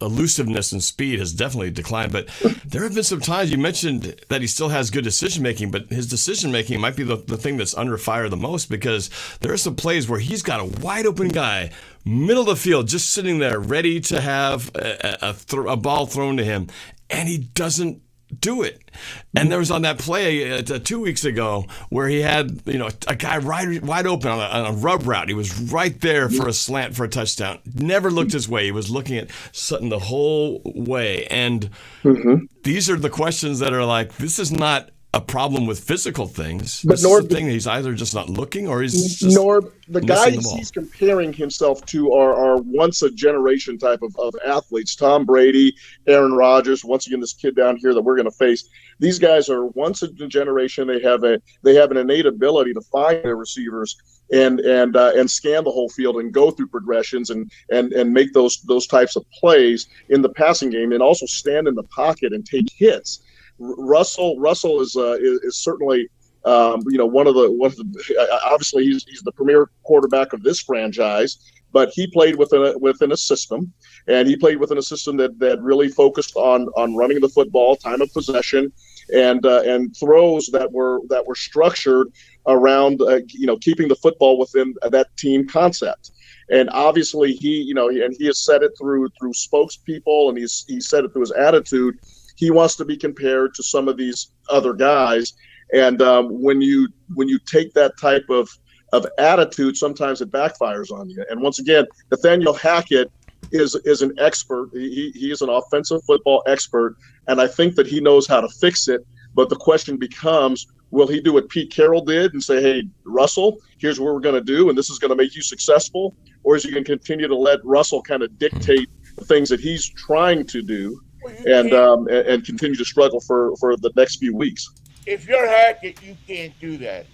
elusiveness and speed has definitely declined. But there have been some times, you mentioned that he still has good decision making, but his decision making might be the thing that's under fire the most, because there are some plays where he's got a wide open guy, middle of the field, just sitting there ready to have a ball thrown to him, and he doesn't do it. And there was on that play 2 weeks ago where he had a guy wide open on a rub route. He was right there for a slant for a touchdown. Never looked his way. He was looking at Sutton the whole way. And these are the questions that are like, this is not a problem with physical things. But this is the thing, he's either just not looking or he's just the guys he's comparing himself to are once a generation type of athletes. Tom Brady, Aaron Rodgers, once again this kid down here that we're going to face. These guys are once a generation. They have an innate ability to find their receivers and scan the whole field and go through progressions and make those types of plays in the passing game, and also stand in the pocket and take hits. Russell is certainly one of the obviously he's the premier quarterback of this franchise, but he played within a system, and he played within a system that really focused on running the football, time of possession, and throws that were structured around keeping the football within that team concept. And obviously he has said it through spokespeople, and he's said it through his attitude. He wants to be compared to some of these other guys, and when you take that type of attitude, sometimes it backfires on you. And once again, Nathaniel Hackett is an expert. He is an offensive football expert, and I think that he knows how to fix it. But the question becomes, will he do what Pete Carroll did and say, "Hey, Russell, here's what we're going to do, and this is going to make you successful," or is he going to continue to let Russell kind of dictate the things that he's trying to do? And continue to struggle for the next few weeks? If you're Hackett, you can't do that.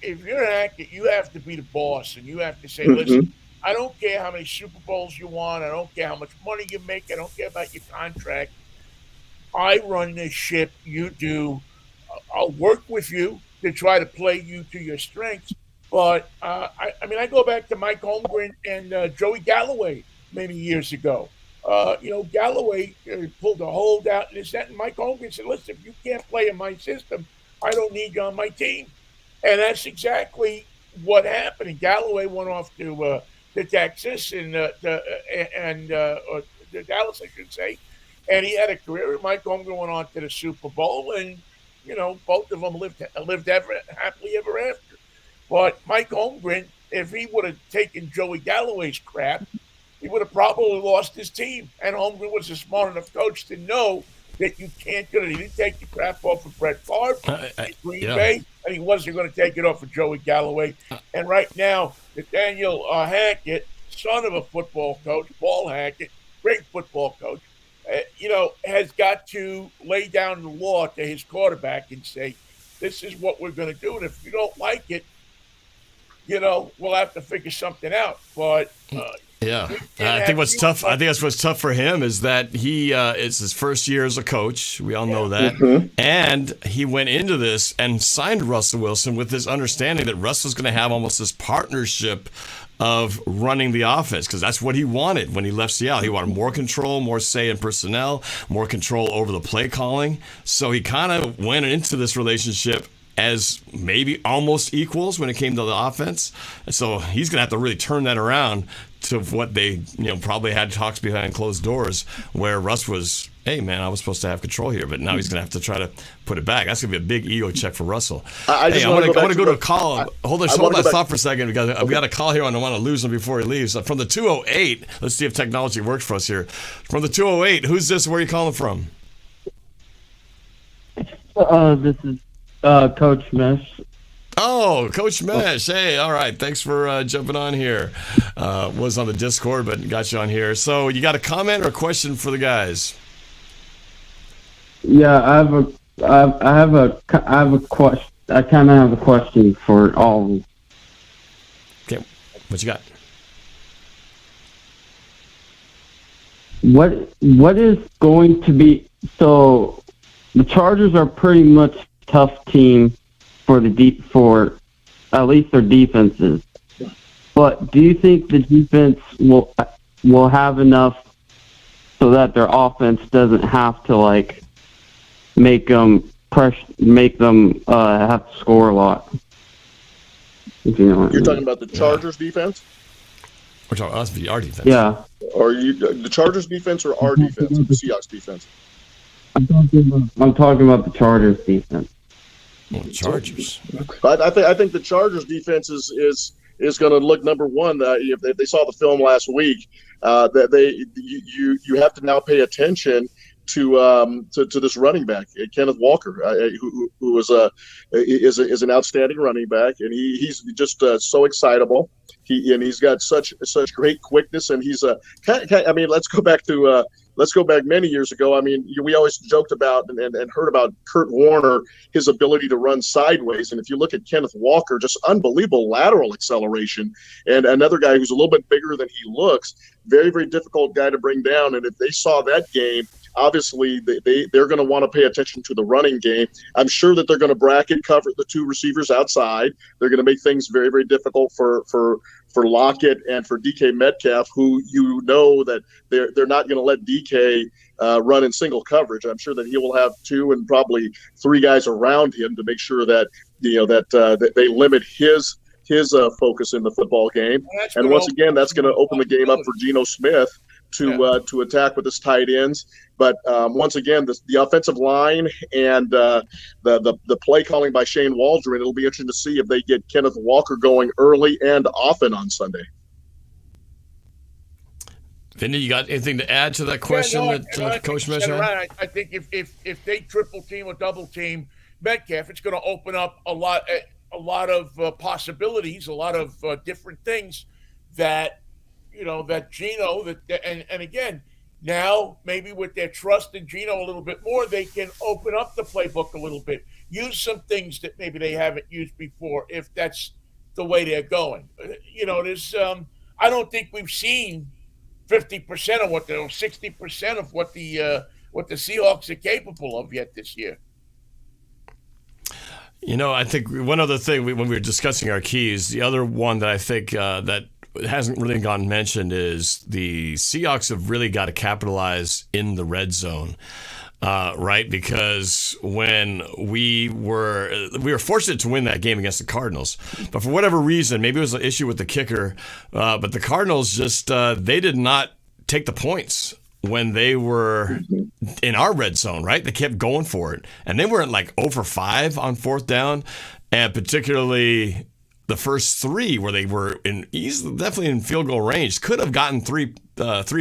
If you're Hackett, you have to be the boss, and you have to say, listen, I don't care how many Super Bowls you want. I don't care how much money you make. I don't care about your contract. I run this ship. You do. I'll work with you to try to play you to your strengths. But, I go back to Mike Holmgren and Joey Galloway many years ago. Galloway pulled a hold out and that, and Mike Holmgren said, listen, if you can't play in my system, I don't need you on my team. And that's exactly what happened. And Galloway went off to Texas and Dallas, I should say, and he had a career. And Mike Holmgren went on to the Super Bowl, and both of them lived happily ever after. But Mike Holmgren, if he would have taken Joey Galloway's crap, he would have probably lost his team. And Holmgren was a smart enough coach to know that you can't do it. He didn't take the crap off of Brett Favre in Green Bay, and he wasn't going to take it off of Joey Galloway. And right now, Nathaniel Hackett, son of a football coach, Paul Hackett, great football coach, has got to lay down the law to his quarterback and say, this is what we're going to do. And if you don't like it, we'll have to figure something out. But yeah, I think what's tough. I think that's what's tough for him is that it's his first year as a coach. We all know that, and he went into this and signed Russell Wilson with this understanding that Russell's going to have almost this partnership of running the offense, because that's what he wanted when he left Seattle. He wanted more control, more say in personnel, more control over the play calling. So he kind of went into this relationship as maybe almost equals when it came to the offense. So he's going to have to really turn that around to what they probably had talks behind closed doors where Russ was, hey, man, I was supposed to have control here, but now he's going to have to try to put it back. That's going to be a big ego check for Russell. I want to go to a call. Hold that thought for a second, because I've got a call here and I want to lose him before he leaves. From the 208, let's see if technology works for us here. From the 208, who's this? Where are you calling from? This is Coach Mesh. Oh, Coach Mesh. Hey, all right. Thanks for jumping on here. Was on the Discord, but got you on here. So you got a comment or a question for the guys? Yeah, I have a question. I kind of have a question for all of them. Okay, what you got? What is going to be, so the Chargers are pretty much a tough team for at least their defenses. But do you think the defense will have enough so that their offense doesn't have to make them have to score a lot? You're talking about the Chargers defense? We're talking us, our defense. Yeah. Or the Chargers defense or our defense, the Seahawks defense? I'm talking about the Chargers defense. Well, Chargers. I think the Chargers defense is going to look, number one. If they saw the film last week, that you have to now pay attention to this running back, Kenneth Walker, who is an outstanding running back, and he's just so excitable. He's got such great quickness, and he's let's go back many years ago. I mean, we always joked about and heard about Kurt Warner, his ability to run sideways. And if you look at Kenneth Walker, just unbelievable lateral acceleration. And another guy who's a little bit bigger than he looks, very, very difficult guy to bring down. And if they saw that game, obviously they're going to want to pay attention to the running game. I'm sure that they're going to bracket cover the two receivers outside. They're going to make things very, very difficult for Lockett and for DK Metcalf, who that they're not going to let DK run in single coverage. I'm sure that he will have two and probably three guys around him to make sure that that they limit his focus in the football game. And once again, that's going to open the game up for Geno Smith to attack with his tight ends. But once again, the offensive line and the play calling by Shane Waldron, it'll be interesting to see if they get Kenneth Walker going early and often on Sunday. Vinny, you got anything to add to that question that Coach Mesh had? I think if they triple team or double team Metcalf, it's going to open up a lot of possibilities, a lot of different things that Geno, and again, now maybe with their trust in Geno a little bit more, they can open up the playbook a little bit, use some things that maybe they haven't used before, if that's the way they're going. There's I don't think we've seen 50% of 60% of what the Seahawks are capable of yet this year. I think one other thing when we were discussing our keys, the other one that I think that hasn't really gotten mentioned is the Seahawks have really got to capitalize in the red zone, right? Because when we were fortunate to win that game against the Cardinals, but for whatever reason, maybe it was an issue with the kicker, but the Cardinals just they did not take the points when they were in our red zone, right? They kept going for it, and they weren't 0 for 5 on fourth down, and particularly the first three where they were definitely in field goal range, could have gotten three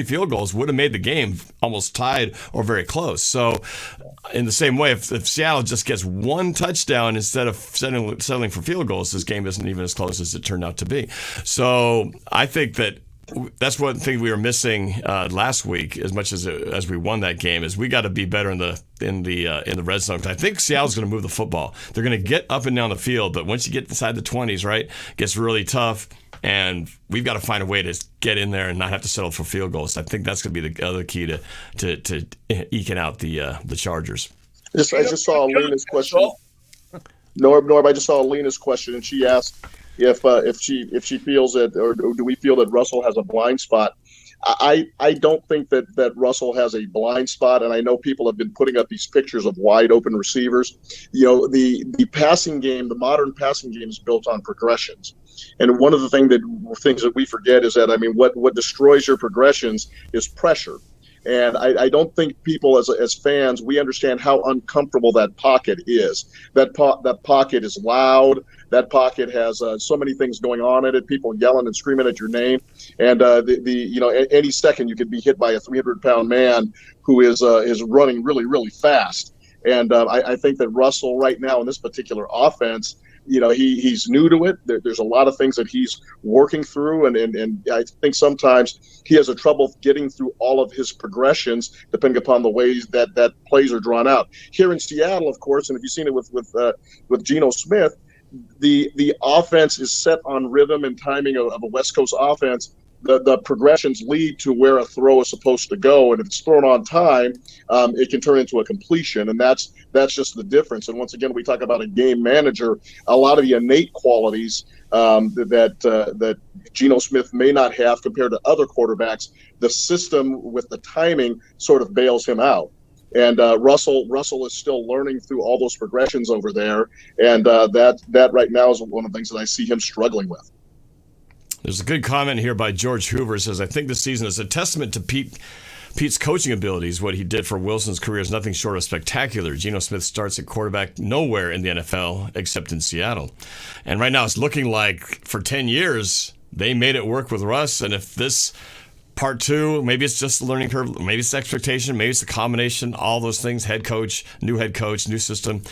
field goals, would have made the game almost tied or very close. So in the same way, if Seattle just gets one touchdown instead of settling for field goals, this game isn't even as close as it turned out to be. So I think that that's one thing we were missing last week. As much as we won that game, is we got to be better in the red zone. I think Seattle's going to move the football. They're going to get up and down the field, but once you get inside the 20s, right, it gets really tough. And we've got to find a way to get in there and not have to settle for field goals. I think that's going to be the other key to eking out the Chargers. I just saw Lena's question. Norb, I just saw Lena's question, and she asked if she feels that, or do we feel that Russell has a blind spot? I don't think that Russell has a blind spot, and I know people have been putting up these pictures of wide open receivers. The passing game, the modern passing game, is built on progressions. And one of the things that we forget is that, I mean, what destroys your progressions is pressure. And I don't think people as fans, we understand how uncomfortable that pocket is. That pocket is loud. That pocket has so many things going on in it. People yelling and screaming at your name, and any second you could be hit by a 300-pound man who is running really, really fast. And I think that Russell right now in this particular offense, he's new to it. There's a lot of things that he's working through, and I think sometimes he has a trouble getting through all of his progressions, depending upon the ways that plays are drawn out. Here in Seattle, of course, and if you've seen it with Geno Smith, the offense is set on rhythm and timing of a West Coast offense. The progressions lead to where a throw is supposed to go, and if it's thrown on time, it can turn into a completion, and that's just the difference. And once again, we talk about a game manager. A lot of the innate qualities that Geno Smith may not have compared to other quarterbacks, the system with the timing sort of bails him out. And Russell is still learning through all those progressions over there, and that right now is one of the things that I see him struggling with. There's a good comment here by George Hoover. Says, I think this season is a testament to Pete's coaching abilities. What he did for Wilson's career is nothing short of spectacular. Geno Smith starts at quarterback nowhere in the NFL except in Seattle. And right now it's looking like for 10 years they made it work with Russ. And if this part two, maybe it's just the learning curve, maybe it's the expectation, maybe it's a combination, all those things, head coach, new system.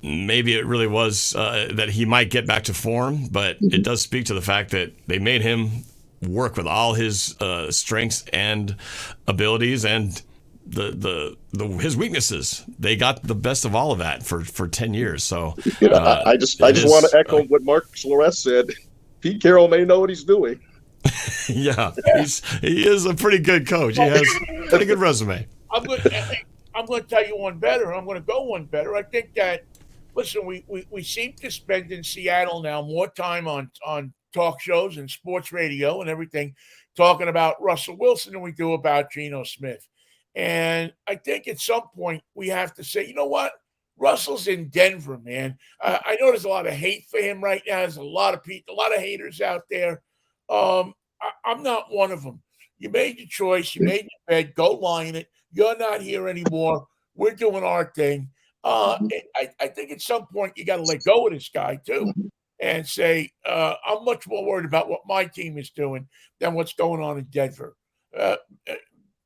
Maybe it really was that he might get back to form, but it does speak to the fact that they made him work with all his strengths and abilities and his weaknesses. They got the best of all of that for 10 years. So I just want to echo what Mark Sloress said. Pete Carroll may know what he's doing. Yeah, he is a pretty good coach. He has a pretty good resume. I'm going to tell you one better. I'm going to go one better. I think that. Listen, we seem to spend in Seattle now more time on talk shows and sports radio and everything talking about Russell Wilson than we do about Geno Smith. And I think at some point we have to say, you know what? Russell's in Denver, man. I know there's a lot of hate for him right now. There's a lot of people, a lot of haters out there. I'm not one of them. You made your choice. You made your bed. Go lie in it. You're not here anymore. We're doing our thing. I think at some point you got to let go of this guy too, and say I'm much more worried about what my team is doing than what's going on in Denver. Like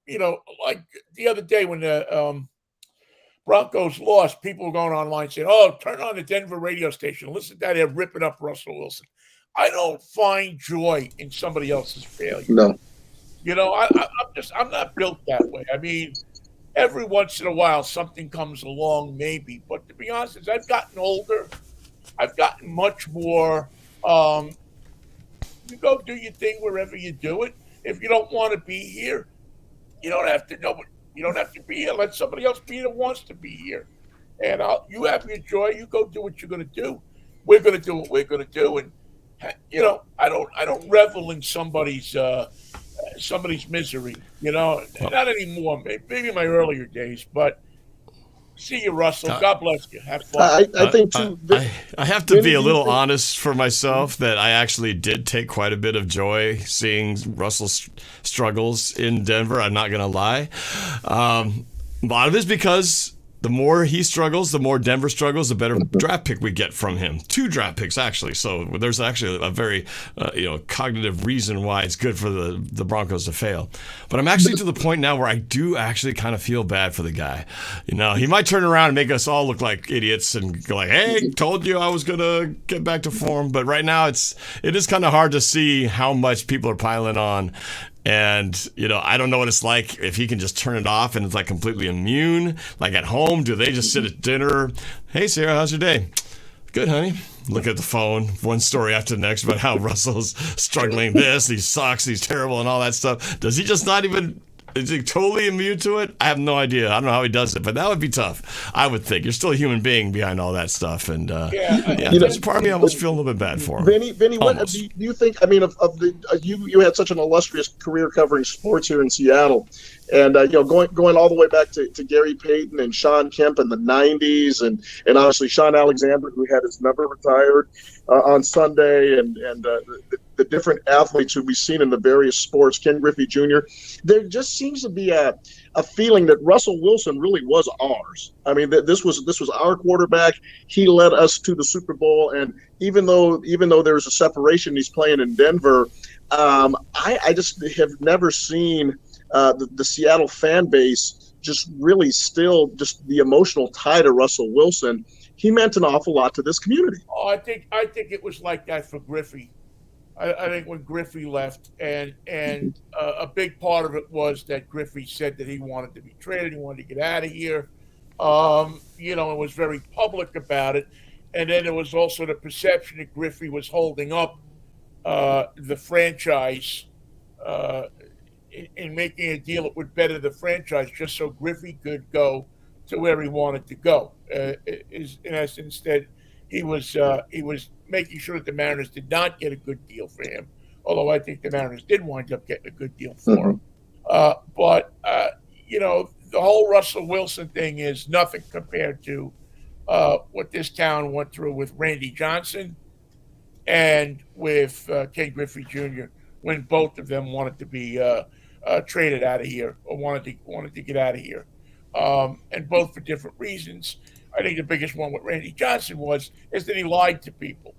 the other day when the Broncos lost, people were going online saying, "Oh, turn on the Denver radio station, listen to that, they're ripping up Russell Wilson." I don't find joy in somebody else's failure. No, I'm not built that way. I mean. Every once in a while, something comes along, maybe. But to be honest, as I've gotten older, I've gotten much more. You go do your thing wherever you do it. If you don't want to be here, you don't have to know. You don't have to be here. Let somebody else be that wants to be here. And you have your joy. You go do what you're going to do. We're going to do what we're going to do. And I don't revel in somebody's misery, not anymore. Maybe in my earlier days, but see you, Russell. God bless you. Have fun. I think too. I have to be a little honest for myself that I actually did take quite a bit of joy seeing Russell's struggles in Denver. I'm not going to lie. A lot of it's because the more he struggles, the more Denver struggles, the better draft pick we get from him. 2 draft picks, actually. So there's actually a very cognitive reason why it's good for the Broncos to fail. But I'm actually to the point now where I do actually kind of feel bad for the guy. He might turn around and make us all look like idiots and go like, hey, told you I was going to get back to form. But right now it is kind of hard to see how much people are piling on. And, I don't know what it's like if he can just turn it off and it's like completely immune. Like at home, do they just sit at dinner? Hey, Sarah, how's your day? Good, honey. Look at the phone, one story after the next about how Russell's struggling this, he sucks, he's terrible, and all that stuff. Does he just not even... Is he totally immune to it? I have no idea. I don't know how he does it, but that would be tough. I would think. You're still a human being behind all that stuff. And there's a part of me I almost feel a little bit bad for him. Vinny, what do you think? I mean, you had such an illustrious career covering sports here in Seattle, and going all the way back to Gary Payton and Sean Kemp in the '90s, and obviously Sean Alexander, who had his number retired on Sunday, and the different athletes who we've seen in the various sports, Ken Griffey Jr. There just seems to be a feeling that Russell Wilson really was ours. I mean, this was our quarterback. He led us to the Super Bowl, and even though there's a separation, he's playing in Denver. I just have never seen the Seattle fan base just really still just the emotional tie to Russell Wilson. He meant an awful lot to this community. Oh, I think it was like that for Griffey. I think when Griffey left, and a big part of it was that Griffey said that he wanted to be traded, he wanted to get out of here. It was very public about it. And then there was also the perception that Griffey was holding up the franchise in making a deal that would better the franchise just so Griffey could go to where he wanted to go. In essence, that he was making sure that the Mariners did not get a good deal for him, although I think the Mariners did wind up getting a good deal for him. But the whole Russell Wilson thing is nothing compared to what this town went through with Randy Johnson and with Ken Griffey Jr. when both of them wanted to be traded out of here or wanted to get out of here, and both for different reasons. I think the biggest one with Randy Johnson is that he lied to people,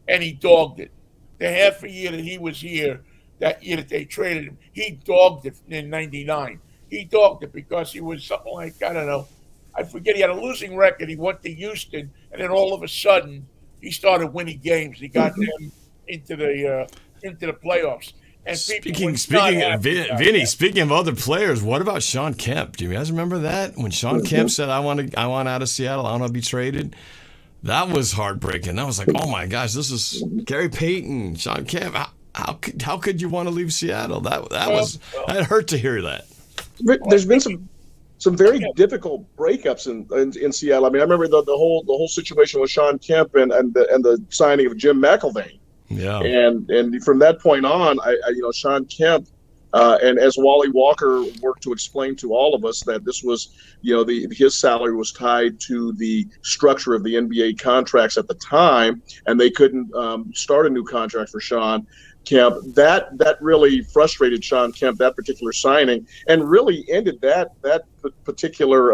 and he dogged it. The half a year that he was here, that year that they traded him, he dogged it in '99. He dogged it because he was something like, I don't know, I forget, he had a losing record. He went to Houston, and then all of a sudden he started winning games. He got them into the playoffs. And speaking of other players, what about Sean Kemp? Do you guys remember that when Sean Kemp said, "I want out of Seattle. I want to be traded"? That was heartbreaking. That was like, oh my gosh, this is Gary Payton, Sean Kemp. How could you want to leave Seattle? That hurt to hear that. There's been some very difficult breakups in Seattle. I mean, I remember the whole situation with Sean Kemp and the signing of Jim McElvain. Yeah, and from that point on, I Sean Kemp, and as Wally Walker worked to explain to all of us that this was, his salary was tied to the structure of the NBA contracts at the time, and they couldn't start a new contract for Sean Kemp. That really frustrated Sean Kemp, that particular signing, and really ended that particular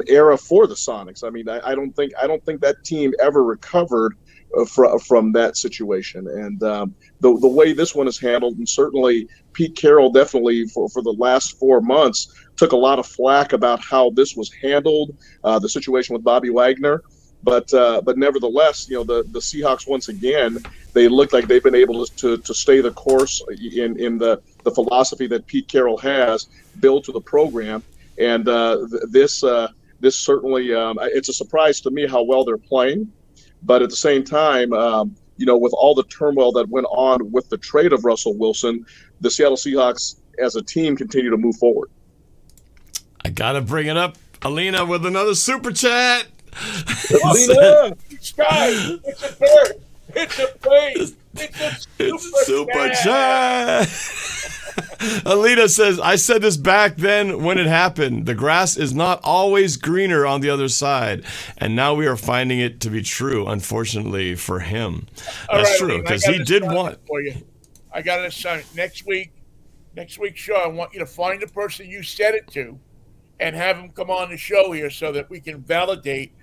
era for the Sonics. I mean, I don't think that team ever recovered from that situation, and the way this one is handled, and certainly Pete Carroll definitely for the last 4 months took a lot of flack about how this was handled, the situation with Bobby Wagner, but nevertheless, the Seahawks once again, they look like they've been able to stay the course in the philosophy that Pete Carroll has built to the program, and this certainly it's a surprise to me how well they're playing. But at the same time, with all the turmoil that went on with the trade of Russell Wilson, the Seattle Seahawks as a team continue to move forward. I got to bring it up, Alina, with another super chat. Alina! Sky, it's a bird. It's a plane. It's a super chat. Alina says, I said this back then when it happened. The grass is not always greener on the other side. And now we are finding it to be true, unfortunately, for him. That's true, because he did want. For you. I got to assign it next week. Next week's show, I want you to find the person you said it to and have him come on the show here so that we can validate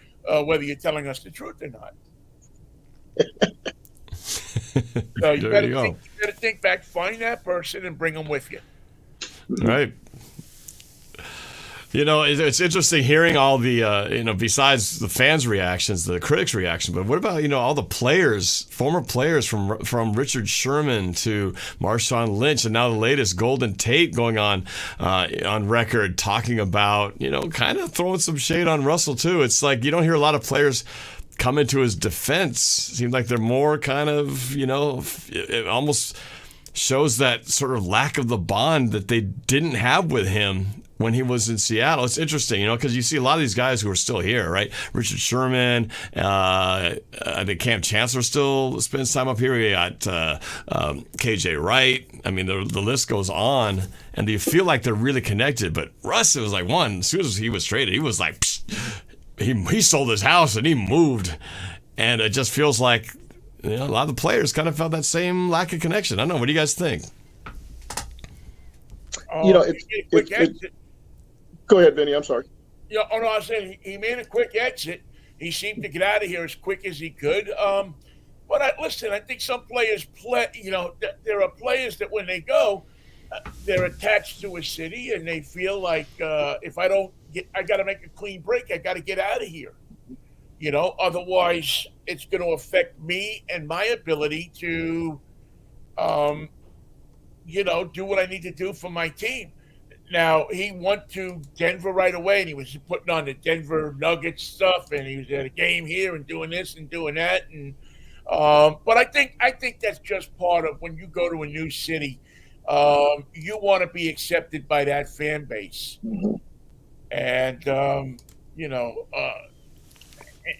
whether you're telling us the truth or not. So you got to think back, find that person, and bring them with you. Right. You know, it's interesting hearing all the, besides the fans' reactions, the critics' reaction, but what about, all the players, former players from Richard Sherman to Marshawn Lynch, and now the latest Golden Tate going on record talking about, kind of throwing some shade on Russell, too. It's like you don't hear a lot of players come into his defense. Seems like they're more kind of, it almost shows that sort of lack of the bond that they didn't have with him when he was in Seattle. It's interesting, because you see a lot of these guys who are still here, right? Richard Sherman, I think Cam Chancellor still spends time up here. We got KJ Wright. I mean, the list goes on, and you feel like they're really connected. But Russ, it was like as soon as he was traded, he was like, he sold his house and he moved. And it just feels like a lot of the players kind of felt that same lack of connection. I don't know. What do you guys think? Go ahead, Vinny. I'm sorry. I was saying he made a quick exit. He seemed to get out of here as quick as he could. But I think some players play. There are players that when they go, they're attached to a city and they feel like if I don't get, I got to make a clean break. I got to get out of here. Otherwise it's going to affect me and my ability to, do what I need to do for my team. Now, he went to Denver right away, and he was putting on the Denver Nuggets stuff, and he was at a game here and doing this and doing that. And but I think that's just part of when you go to a new city, you want to be accepted by that fan base, and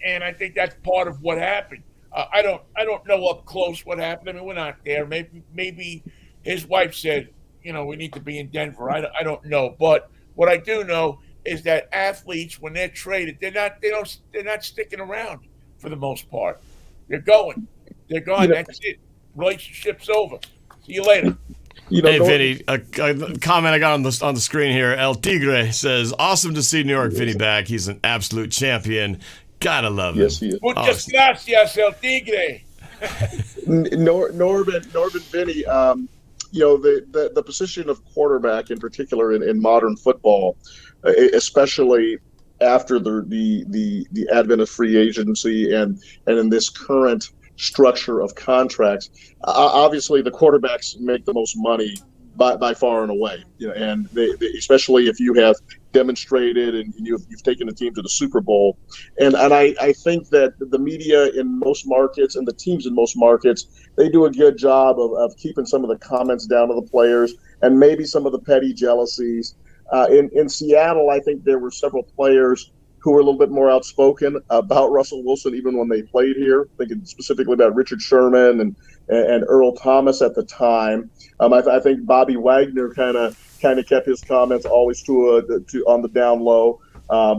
and I think that's part of what happened. I don't know up close what happened. I mean, we're not there. Maybe his wife said, we need to be in Denver. I don't know, but what I do know is that athletes, when they're traded, they're not sticking around for the most part. They're going. They're gone. That's it. Relationship's over. See you later. Hey, Vinny, a comment I got on the screen here. El Tigre says, "Awesome to see New York Vinny back. He's an absolute champion. Gotta love him." Yes, he is. Muchas gracias, El Tigre. Norb and Vinny. The position of quarterback in particular in modern football, especially after the advent of free agency and in this current structure of contracts, obviously the quarterbacks make the most money by far and away. And they especially if you have demonstrated and you've taken a team to the Super Bowl. And I think that the media in most markets and the teams in most markets, they do a good job of keeping some of the comments down to the players and maybe some of the petty jealousies. In Seattle, I think there were several players who were a little bit more outspoken about Russell Wilson, even when they played here. Thinking specifically about Richard Sherman and Earl Thomas at the time. I think Bobby Wagner kind of kept his comments always to on the down low.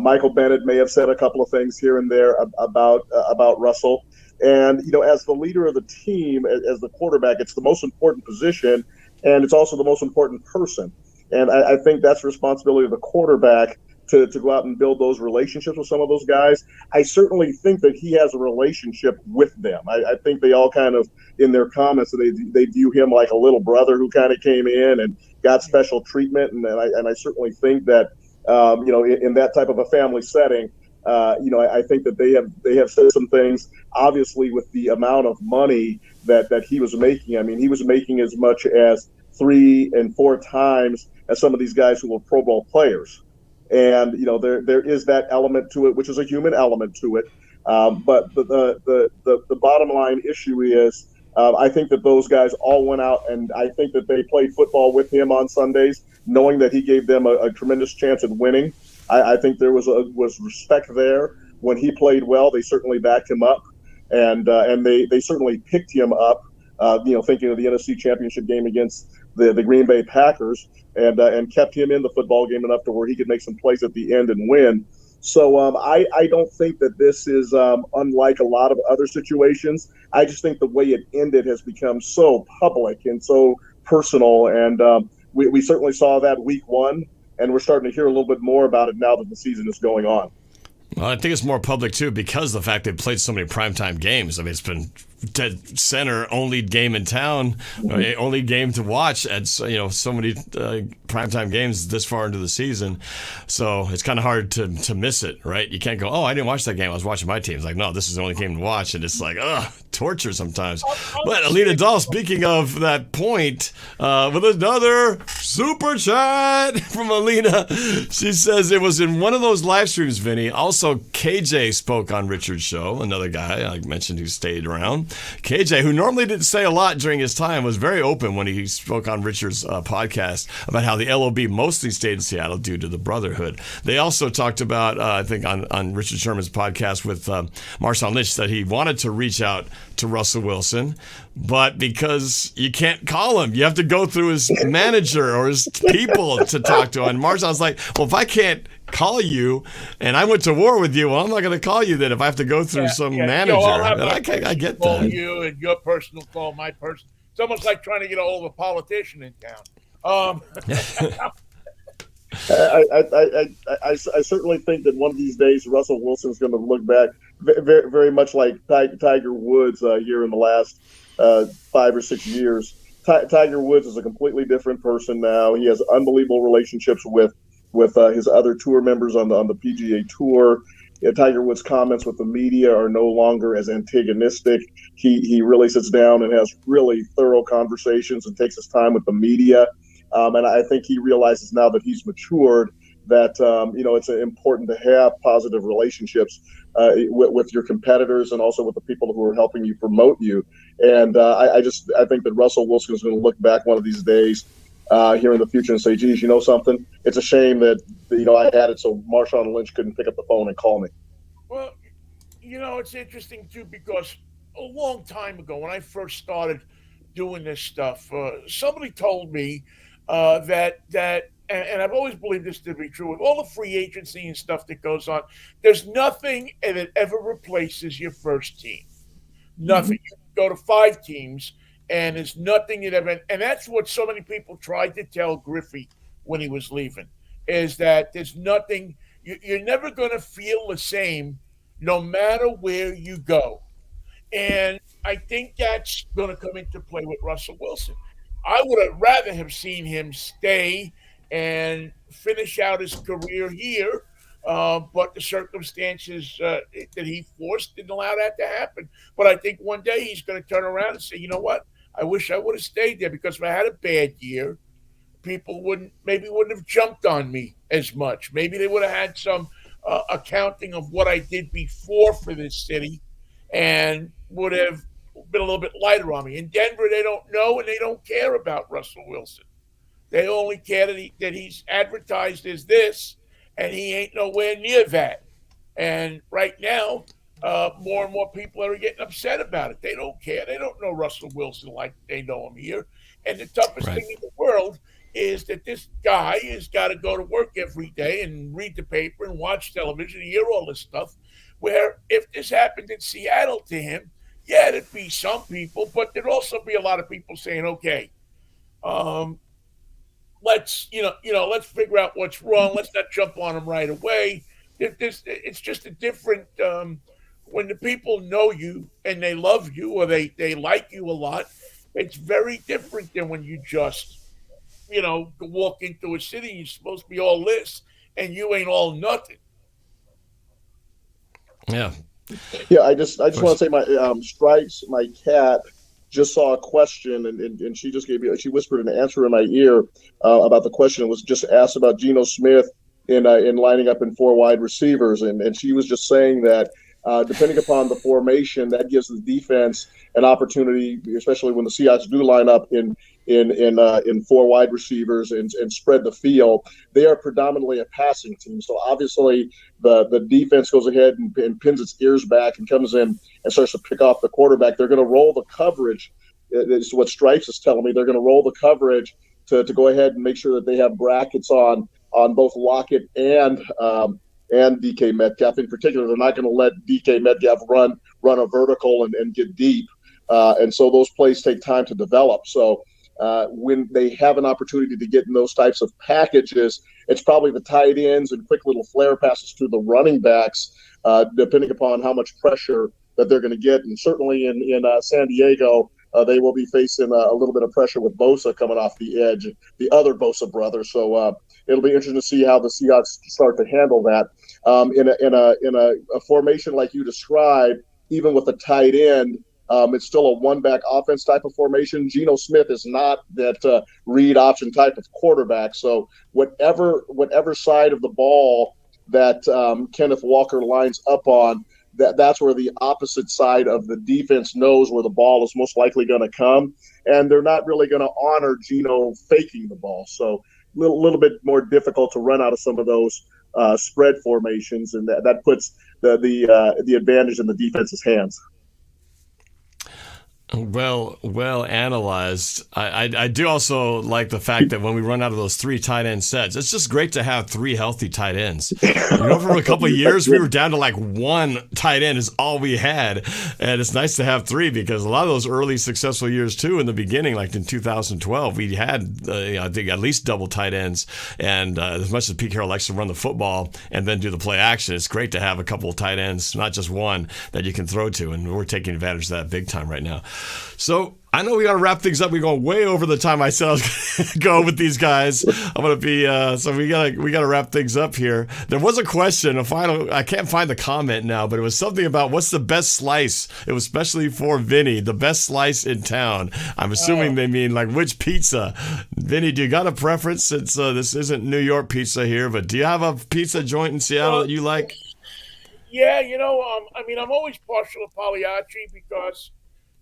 Michael Bennett may have said a couple of things here and there about Russell. And as the leader of the team, as the quarterback, it's the most important position, and it's also the most important person. And I think that's the responsibility of the quarterback to go out and build those relationships with some of those guys. I certainly think that he has a relationship with them. I think they all kind of, in their comments, they view him like a little brother who kind of came in and got special treatment. And I certainly think that, in that type of a family setting, I think that they have said some things, obviously, with the amount of money that he was making. I mean, he was making as much as 3 and 4 times as some of these guys who were Pro Bowl players. And, there is that element to it, which is a human element to it. But the bottom line issue is, I think that those guys all went out, and I think that they played football with him on Sundays, knowing that he gave them a tremendous chance at winning. I think there was respect there. When he played well, they certainly backed him up, and they certainly picked him up. Thinking of the NFC Championship game against the Green Bay Packers, and kept him in the football game enough to where he could make some plays at the end and win. So I don't think that this is unlike a lot of other situations. I just think the way it ended has become so public and so personal, and we certainly saw that week 1 and we're starting to hear a little bit more about it now that the season is going on. Well, I think it's more public, too, because of the fact they've played so many primetime games. I mean, it's been dead center, only game in town, only game to watch at, so many primetime games this far into the season. So it's kind of hard to miss it, right? You can't go, I didn't watch that game. I was watching my team. It's like, no, this is the only game to watch. And it's like, torture sometimes. But Alina Dahl, speaking of that point, with another super chat from Alina, she says it was in one of those live streams, Vinny. Also, KJ spoke on Richard's show, another guy I mentioned who stayed around. KJ, who normally didn't say a lot during his time, was very open when he spoke on Richard's podcast about how the LOB mostly stayed in Seattle due to the Brotherhood. They also talked about, I think, on Richard Sherman's podcast with Marshawn Lynch, that he wanted to reach out to Russell Wilson, but because you can't call him, you have to go through his manager or his people to talk to him. And Marshawn's like, well, if I can't call you and I went to war with you, well, I'm not going to call you then if I have to go through some manager. I get that. You and your personal call, my personal. It's almost like trying to get a hold of a politician in town. I certainly think that one of these days Russell Wilson is going to look back very, very much like Tiger Woods here in the last 5 or 6 years. Tiger Woods is a completely different person now. He has unbelievable relationships with his other tour members on the PGA Tour. Tiger Woods' comments with the media are no longer as antagonistic. He really sits down and has really thorough conversations and takes his time with the media. And I think he realizes now that he's matured that, it's important to have positive relationships with your competitors and also with the people who are helping you promote you. And I think that Russell Wilson is going to look back one of these days here in the future and say, geez, you know something? It's a shame that, I had it so Marshawn Lynch couldn't pick up the phone and call me. Well, it's interesting, too, because a long time ago when I first started doing this stuff, somebody told me that and I've always believed this to be true, with all the free agency and stuff that goes on, there's nothing that ever replaces your first team. Nothing. You can go to 5 teams, and there's nothing that ever. And that's what so many people tried to tell Griffey when he was leaving, is that there's nothing. You're never going to feel the same no matter where you go. And I think that's going to come into play with Russell Wilson. I would have rather have seen him stay and finish out his career here, but the circumstances that he forced didn't allow that to happen. But I think one day he's going to turn around and say, you know what? I wish I would have stayed there, because if I had a bad year, people wouldn't have jumped on me as much. Maybe they would have had some accounting of what I did before for this city and would have been a little bit lighter on me. In Denver, they don't know and they don't care about Russell Wilson. They only care that he's advertised as this, and he ain't nowhere near that. And right now, more and more people are getting upset about it. They don't care. They don't know Russell Wilson like they know him here. And the toughest thing in the world is that this guy has got to go to work every day and read the paper and watch television and hear all this stuff, where if this happened in Seattle to him, yeah, there'd be some people, but there'd also be a lot of people saying, okay, let's figure out what's wrong. Let's not jump on him right away. It's just a different when the people know you and they love you or they like you a lot. It's very different than when you just walk into a city. You're supposed to be all this and you ain't all nothing. Yeah. Yeah, I just want to say my Stripes, my cat, just saw a question and she just she whispered an answer in my ear about the question. It was just asked about Geno Smith in lining up in 4 wide receivers, and she was just saying that depending upon the formation, that gives the defense an opportunity, especially when the Seahawks do line up in 4 wide receivers and spread the field. They are predominantly a passing team, so obviously the defense goes ahead and pins its ears back and comes in and starts to pick off the quarterback. They're going to roll the coverage. It's what Stripes is telling me. They're going to roll the coverage to go ahead and make sure that they have brackets on both Lockett and DK Metcalf. In particular, they're not going to let DK Metcalf run a vertical and get deep. And so those plays take time to develop. So when they have an opportunity to get in those types of packages, it's probably the tight ends and quick little flare passes to the running backs, depending upon how much pressure that they're going to get. And certainly in San Diego, they will be facing a little bit of pressure with Bosa coming off the edge, the other Bosa brother. So it'll be interesting to see how the Seahawks start to handle that. In a formation like you described, even with a tight end, it's still a one-back offense type of formation. Geno Smith is not that read option type of quarterback. So whatever side of the ball that Kenneth Walker lines up on, that's where the opposite side of the defense knows where the ball is most likely going to come, and they're not really going to honor Geno faking the ball. So a little bit more difficult to run out of some of those spread formations, and that puts the advantage in the defense's hands. Well analyzed. I do also like the fact that when we run out of those 3 tight end sets, it's just great to have 3 healthy tight ends. For a couple of years, we were down to like 1 tight end is all we had. And it's nice to have 3 because a lot of those early successful years too, in the beginning, like in 2012, we had, I think, at least double tight ends. And as much as Pete Carroll likes to run the football and then do the play action, it's great to have a couple of tight ends, not just one that you can throw to. And we're taking advantage of that big time right now. So I know we got to wrap things up. We're going way over the time I said I was going to go with these guys. I'm going to be so we got to wrap things up here. There was a question, I can't find the comment now, but it was something about what's the best slice. It was especially for Vinny, the best slice in town. I'm assuming they mean like which pizza. Vinny, do you got a preference since this isn't New York pizza here, but do you have a pizza joint in Seattle that you like? Yeah, I'm always partial to Pagliacci because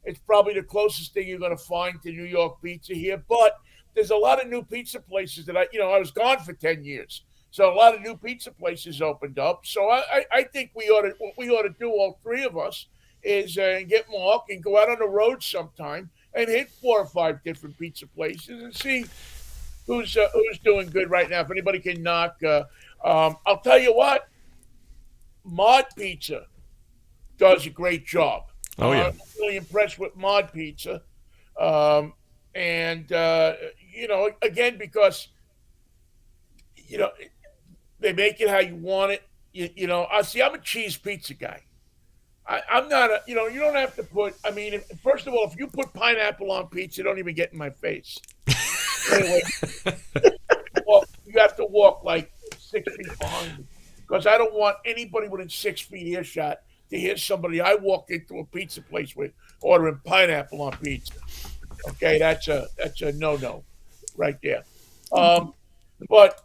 it's probably the closest thing you're going to find to New York pizza here. But there's a lot of new pizza places that I was gone for 10 years. So a lot of new pizza places opened up. So I think what we ought to do, all 3 of us, is get Mark and go out on the road sometime and hit 4 or 5 different pizza places and see who's doing good right now. If anybody can knock, I'll tell you what, Mod Pizza does a great job. Oh, yeah. I'm really impressed with Mod Pizza. Again, because, they make it how you want it. I'm a cheese pizza guy. I'm not you don't have to put, first of all, if you put pineapple on pizza, don't even get in my face. Anyway, well, you have to walk like 6 feet behind me because I don't want anybody within 6 feet earshot to hear somebody I walk into a pizza place with ordering pineapple on pizza. Okay, that's a no-no right there. But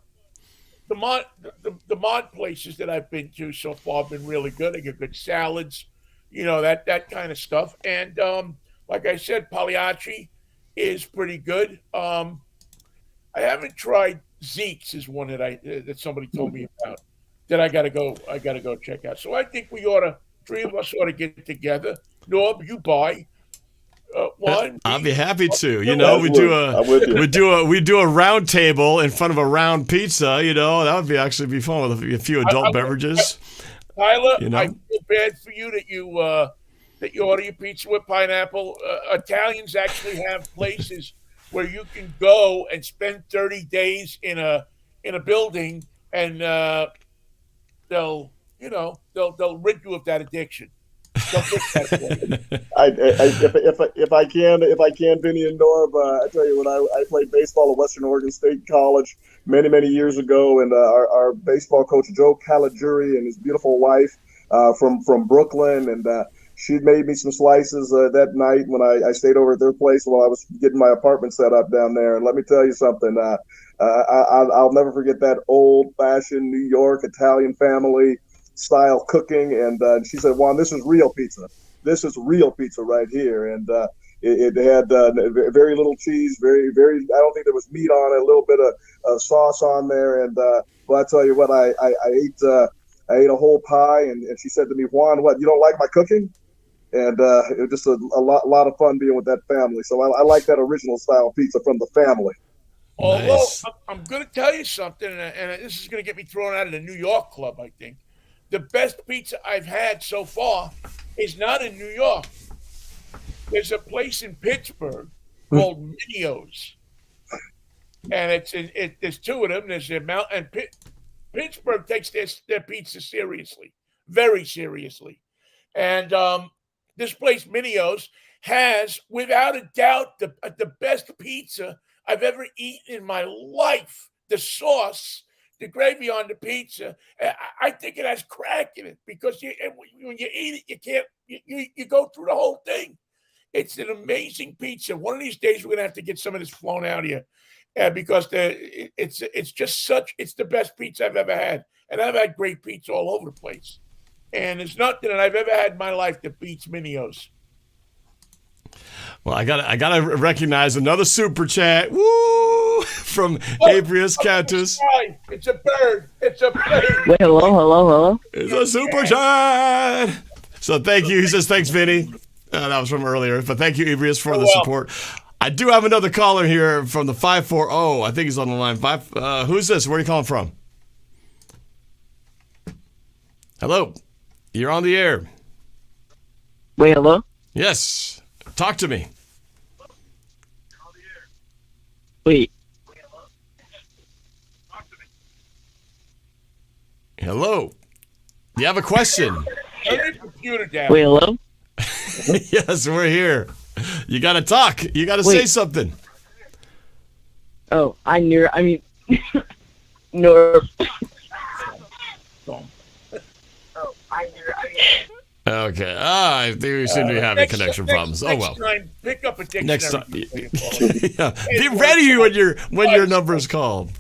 the mod places that I've been to so far have been really good. They get good salads, that kind of stuff. And like I said, Pagliacci is pretty good. I haven't tried Zeke's is one that somebody told me about that I gotta go check out. So I think 3 of us ought to get together. Norb, you buy one. I'll be happy to. We do a round table in front of a round pizza. That would actually be fun with a few adult beverages. Tyler, I feel bad for you that you order your pizza with pineapple. Italians actually have places where you can go and spend 30 days in a building, and they'll rid you of that addiction. If I can, Vinny and Norb, I tell you, when I played baseball at Western Oregon State College many years ago, and our baseball coach Joe Caligiuri and his beautiful wife from Brooklyn, and she made me some slices that night when I stayed over at their place while I was getting my apartment set up down there. And let me tell you something, I'll never forget that old-fashioned New York Italian family style cooking. And she said, Juan, this is real pizza. This is real pizza right here. And it had very little cheese, very, I don't think there was meat on it, a little bit of sauce on there. And well, I tell you what, I ate a whole pie, and she said to me, Juan, what, you don't like my cooking? And it was just a lot of fun being with that family. So I like that original style pizza from the family. Although nice. I'm going to tell you something, and this is going to get me thrown out of the New York club, I think. The best pizza I've had so far is not in New York. There's a place in Pittsburgh called Minios, and there's two of them. There's the amount, and Pittsburgh takes their pizza seriously, very seriously, and this place Minios has, without a doubt, the best pizza I've ever eaten in my life. The sauce, the gravy on the pizza, I think it has crack in it because when you eat it, you can't. You go through the whole thing. It's an amazing pizza. One of these days, we're gonna have to get some of this flown out here, because it's the best pizza I've ever had, and I've had great pizza all over the place, and there's nothing that I've ever had in my life that beats Minios. Well, I gotta recognize another super chat. Woo! From Abrius Cantus. It's a bird. It's a bird. Wait, hello. It's a super chat. So thank you. He says thanks, Vinny. That was from earlier, but thank you, Abrius, for the support. I do have another caller here from the 540. I think he's on the line. Who's this? Where are you calling from? Hello. You're on the air. Wait, hello? Yes. Talk to me. Wait. Hello. You have a question? Turn your computer down. Wait, hello? Yes, we're here. You got to talk. You got to say something. Oh, Norb. Okay. I think we seem to be having connection problems. Oh, well. Next time, pick up a dictionary. Next time. Yeah. Be ready when your number is called.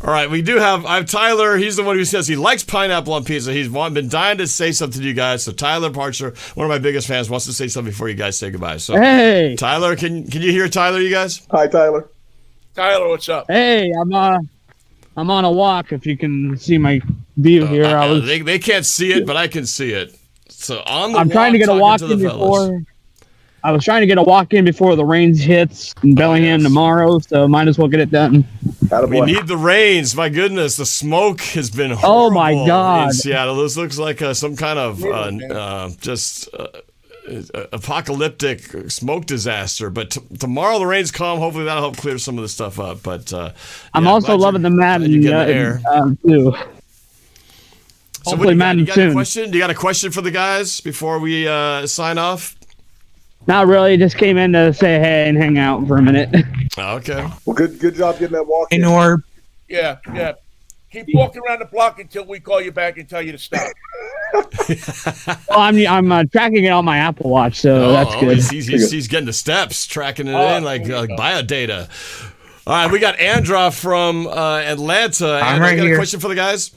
All right, I have Tyler. He's the one who says he likes pineapple on pizza. He's been dying to say something to you guys. So Tyler Parcher, one of my biggest fans, wants to say something before you guys say goodbye. So Hey, Tyler, can you hear Tyler, you guys? Hi, Tyler. Tyler, what's up? hey, I'm on a walk. If you can see my view here, They can't see it, but I can see it. So I'm trying to get a walk in before. I was trying to get a walk in before the rains hits in Bellingham tomorrow, so might as well get it done. We need the rains. My goodness, the smoke has been horrible. Oh my God! In Seattle, this looks like some kind of apocalyptic smoke disaster. But tomorrow the rains come. Hopefully that'll help clear some of the stuff up. But I'm also loving the Madden too. So hopefully Madden soon. Do you got a question for the guys before we sign off? Not really. Just came in to say hey and hang out for a minute. Okay. Well, good job getting that walk. Hey, Norb. Yeah. Keep walking around the block until we call you back and tell you to stop. Well, I'm tracking it on my Apple Watch, so that's good. He's getting the steps, tracking it in like biodata. All right, we got Andra from Atlanta. I'm Andra, right got here. a question for the guys?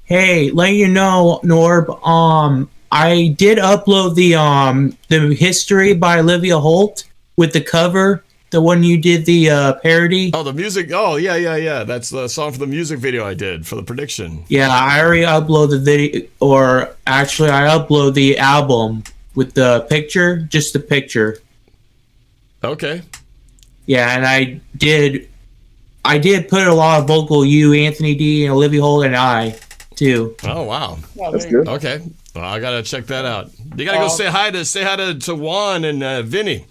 Hey, letting you know, Norb, I did upload the history by Olivia Holt with the cover, the one you did the parody. Oh, the music. Oh, yeah. That's the song for the music video I did for the prediction. Yeah, I already uploaded the video, or actually I upload the album with the picture, just the picture. Okay. Yeah, and I did put a lot of vocal you, Anthony D, and Olivia Holt, and I, too. Oh, wow. That's good. Okay. Well, I gotta check that out. You gotta go say hi to Juan and Vinny.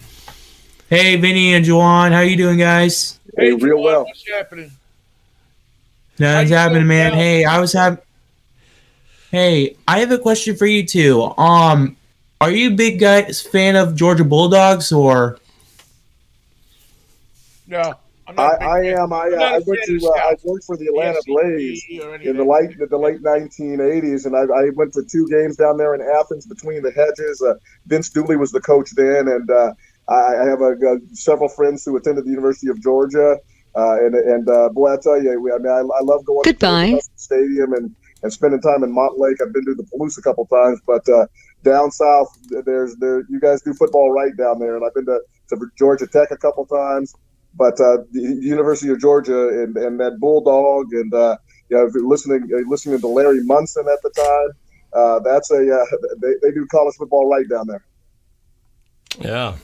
Hey, Vinny and Juan, how you doing, guys? Hey, real well. What's happening? Nothing's How you happening, doing, man. pal? Hey, I have a question for you too. Are you a big guys fan of Georgia Bulldogs or? No. I am. I worked for the Atlanta Blaze in the late 1980s, and I went to 2 games down there in Athens between the hedges. Vince Dooley was the coach then, and I have several friends who attended the University of Georgia. And boy, I tell you, I love going to the stadium and spending time in Montlake. I've been to the Palouse a couple times, but down south, you guys do football right down there, and I've been to Georgia Tech a couple times. But the University of Georgia and that Bulldog and listening to Larry Munson at the time, they do college football right down there. Yeah.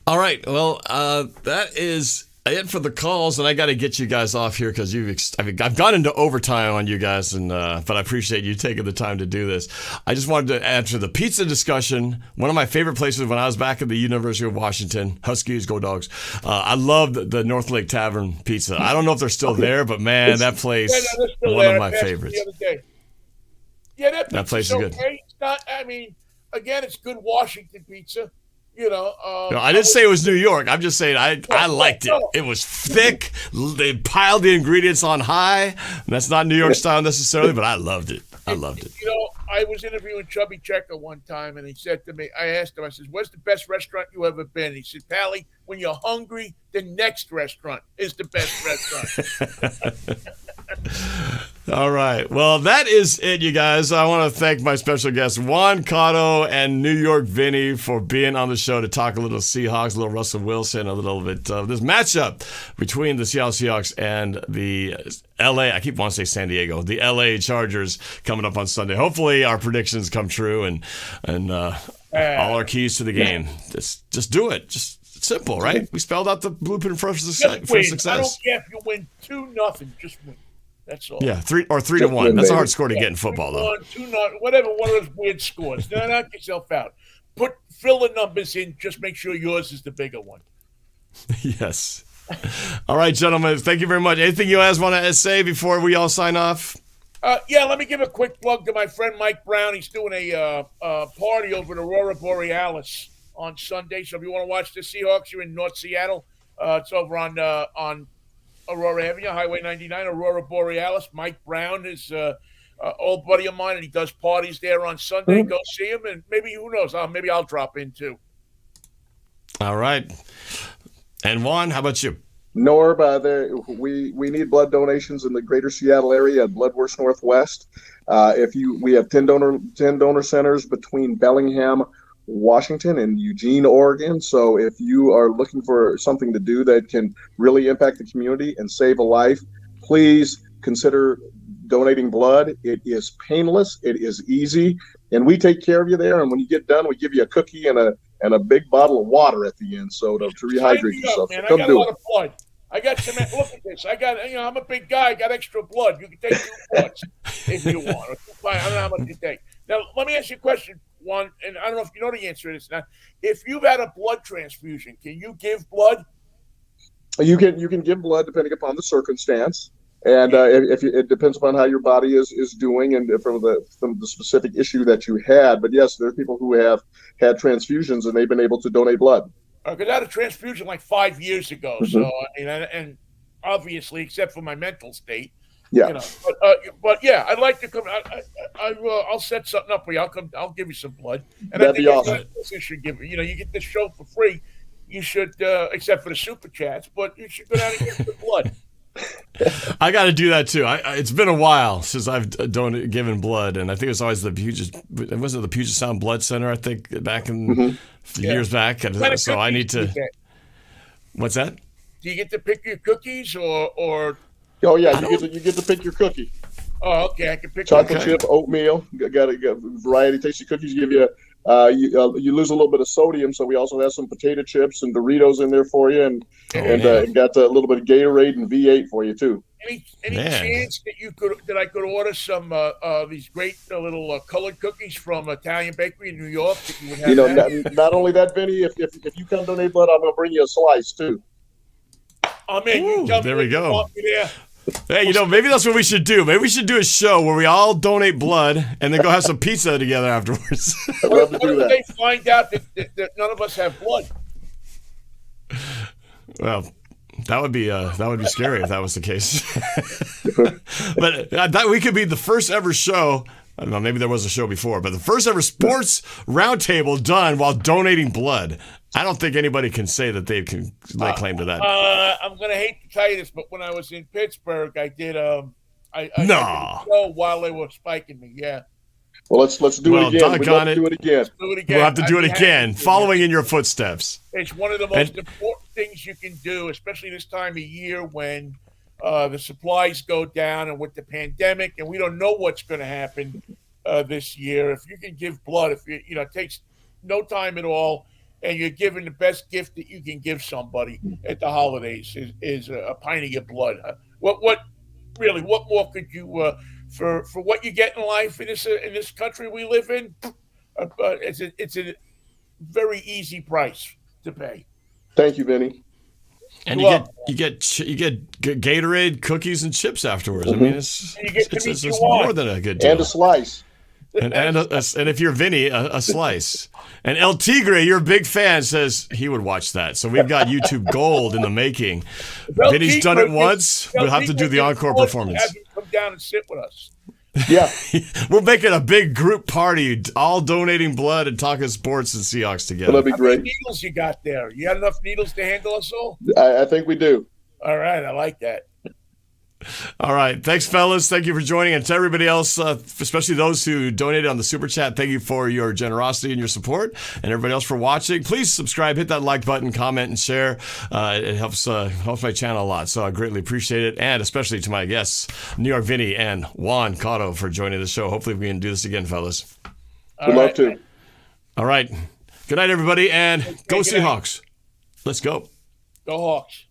All right. Well, that is it for the calls, and I got to get you guys off here because I've gone into overtime on you guys, and but I appreciate you taking the time to do this. I just wanted to answer the pizza discussion. One of my favorite places when I was back at the University of Washington, Huskies, go Dogs. I loved the North Lake Tavern pizza. I don't know if they're still there, but man, that place, one of my favorites. Yeah, that place is good. Okay. It's not. I mean, again, it's good Washington pizza. No, I didn't say it was New York. I'm just saying I liked it. It was thick. They piled the ingredients on high. That's not New York style necessarily, but I loved it. I loved it. I was interviewing Chubby Checker one time, and he said to me, I asked him, I said, where's the best restaurant you ever been? He said, Pally, when you're hungry, the next restaurant is the best restaurant. All right. Well, that is it, you guys. I want to thank my special guests, Juan, Cotto, and New York Vinnie, for being on the show to talk a little Seahawks, a little Russell Wilson, a little bit of this matchup between the Seattle Seahawks and the I keep wanting to say San Diego, the LA Chargers coming up on Sunday. Hopefully our predictions come true and all our keys to the game. Just do it. Just simple, right? We spelled out the blueprint for success. I don't care if you win 2-0, just win. That's all. Yeah, 3-1. That's a hard score to get in football, though. 2-0, whatever, one of those weird scores. No, knock yourself out. Fill the numbers in. Just make sure yours is the bigger one. Yes. All right, gentlemen. Thank you very much. Anything you guys want to say before we all sign off? Yeah, let me give a quick plug to my friend Mike Brown. He's doing a party over at Aurora Borealis on Sunday. So if you want to watch the Seahawks, you're in North Seattle. It's over on Aurora Avenue, Highway 99, Aurora Borealis. Mike Brown is an old buddy of mine, and he does parties there on Sunday. Go see him, and maybe, who knows, maybe I'll drop in too. All right. And Juan, how about you? Norb, we need blood donations in the greater Seattle area at Bloodworks Northwest. We have 10 donor centers between Bellingham, Washington, and Eugene, Oregon. So if you are looking for something to do that can really impact the community and save a life, please consider donating blood. It is painless. It is easy. And we take care of you there. And when you get done, we give you a cookie and a big bottle of water at the end, so to rehydrate yourself. Man. So come I got do a lot it. of blood. I got some. Look at this. I'm a big guy. I got extra blood. You can take 2 bloods if you want. I don't know how much you take. Now, let me ask you a question, Juan, and I don't know if you know the answer to this. Now, if you've had a blood transfusion, can you give blood? You can give blood depending upon the circumstance, and it depends upon how your body is doing and from the specific issue that you had. But yes, there are people who have had transfusions and they've been able to donate blood. Because I had a transfusion like 5 years ago. Mm-hmm. So I mean, and obviously, except for my mental state, yeah. But yeah, I'd like to come. I'll set something up for you. I'll give you some blood, and that'd be awesome. You should give. You get this show for free. You should, except for the super chats, but you should go down and get some blood. I got to do that too. It's been a while since I've given blood, and I think it was always the Puget Sound Blood Center. I think back in years back, and so I need to. What's that? Do you get to pick your cookies or? Oh yeah, you get to pick your cookie. Oh, okay. I can pick chocolate chip, oatmeal. Got a variety of tasty cookies. Give you. You lose a little bit of sodium, so we also have some potato chips and Doritos in there for you, and got a little bit of Gatorade and V8 for you too. Any chance that I could order some these great little colored cookies from Italian Bakery in New York? That you would have not only that, Vinny, if you come donate blood, I'm going to bring you a slice too. I'm in. There we go. Hey, maybe that's what we should do. Maybe we should do a show where we all donate blood and then go have some pizza together afterwards. I'd love to do that. What if they find out that none of us have blood? Well, that would be scary if that was the case. But we could be the first ever show. I don't know, maybe there was a show before, but the first ever sports roundtable done while donating blood. I don't think anybody can say that they can lay claim to that. I'm going to hate to tell you this, but when I was in Pittsburgh, I did I did a show while they were spiking me. Yeah. Well, let's do it again. Do it again. We'll have to do it again, following in your footsteps. It's one of the most important things you can do, especially this time of year when the supplies go down and with the pandemic, and we don't know what's going to happen this year. If you can give blood, it takes no time at all. and you're giving the best gift that you can give somebody at the holidays is a pint of your blood. What more could you for what you get in life in this country we live in? It's a very easy price to pay. Thank you, Vinny. And you get Gatorade, cookies, and chips afterwards. I mean, it's more than a good deal. And a slice. And if you're Vinny, a slice. And El Tigre, your big fan, says he would watch that. So we've got YouTube gold in the making. Vinny's done it once. We'll have to do the encore performance. Have him come down and sit with us. Yeah. We're making a big group party, all donating blood and talking sports and Seahawks together. That'd be great. How many needles you got there? You got enough needles to handle us all? I think we do. All right. I like that. All right. Thanks, fellas. Thank you for joining. And to everybody else, especially those who donated on the Super Chat, thank you for your generosity and your support. And everybody else for watching. Please subscribe, hit that like button, comment, and share. It helps my channel a lot, so I greatly appreciate it. And especially to my guests, New York Vinnie and Juan Cotto, for joining the show. Hopefully we can do this again, fellas. We'd love to. All right. Good night, everybody, and go Seahawks. Let's go. Go Hawks.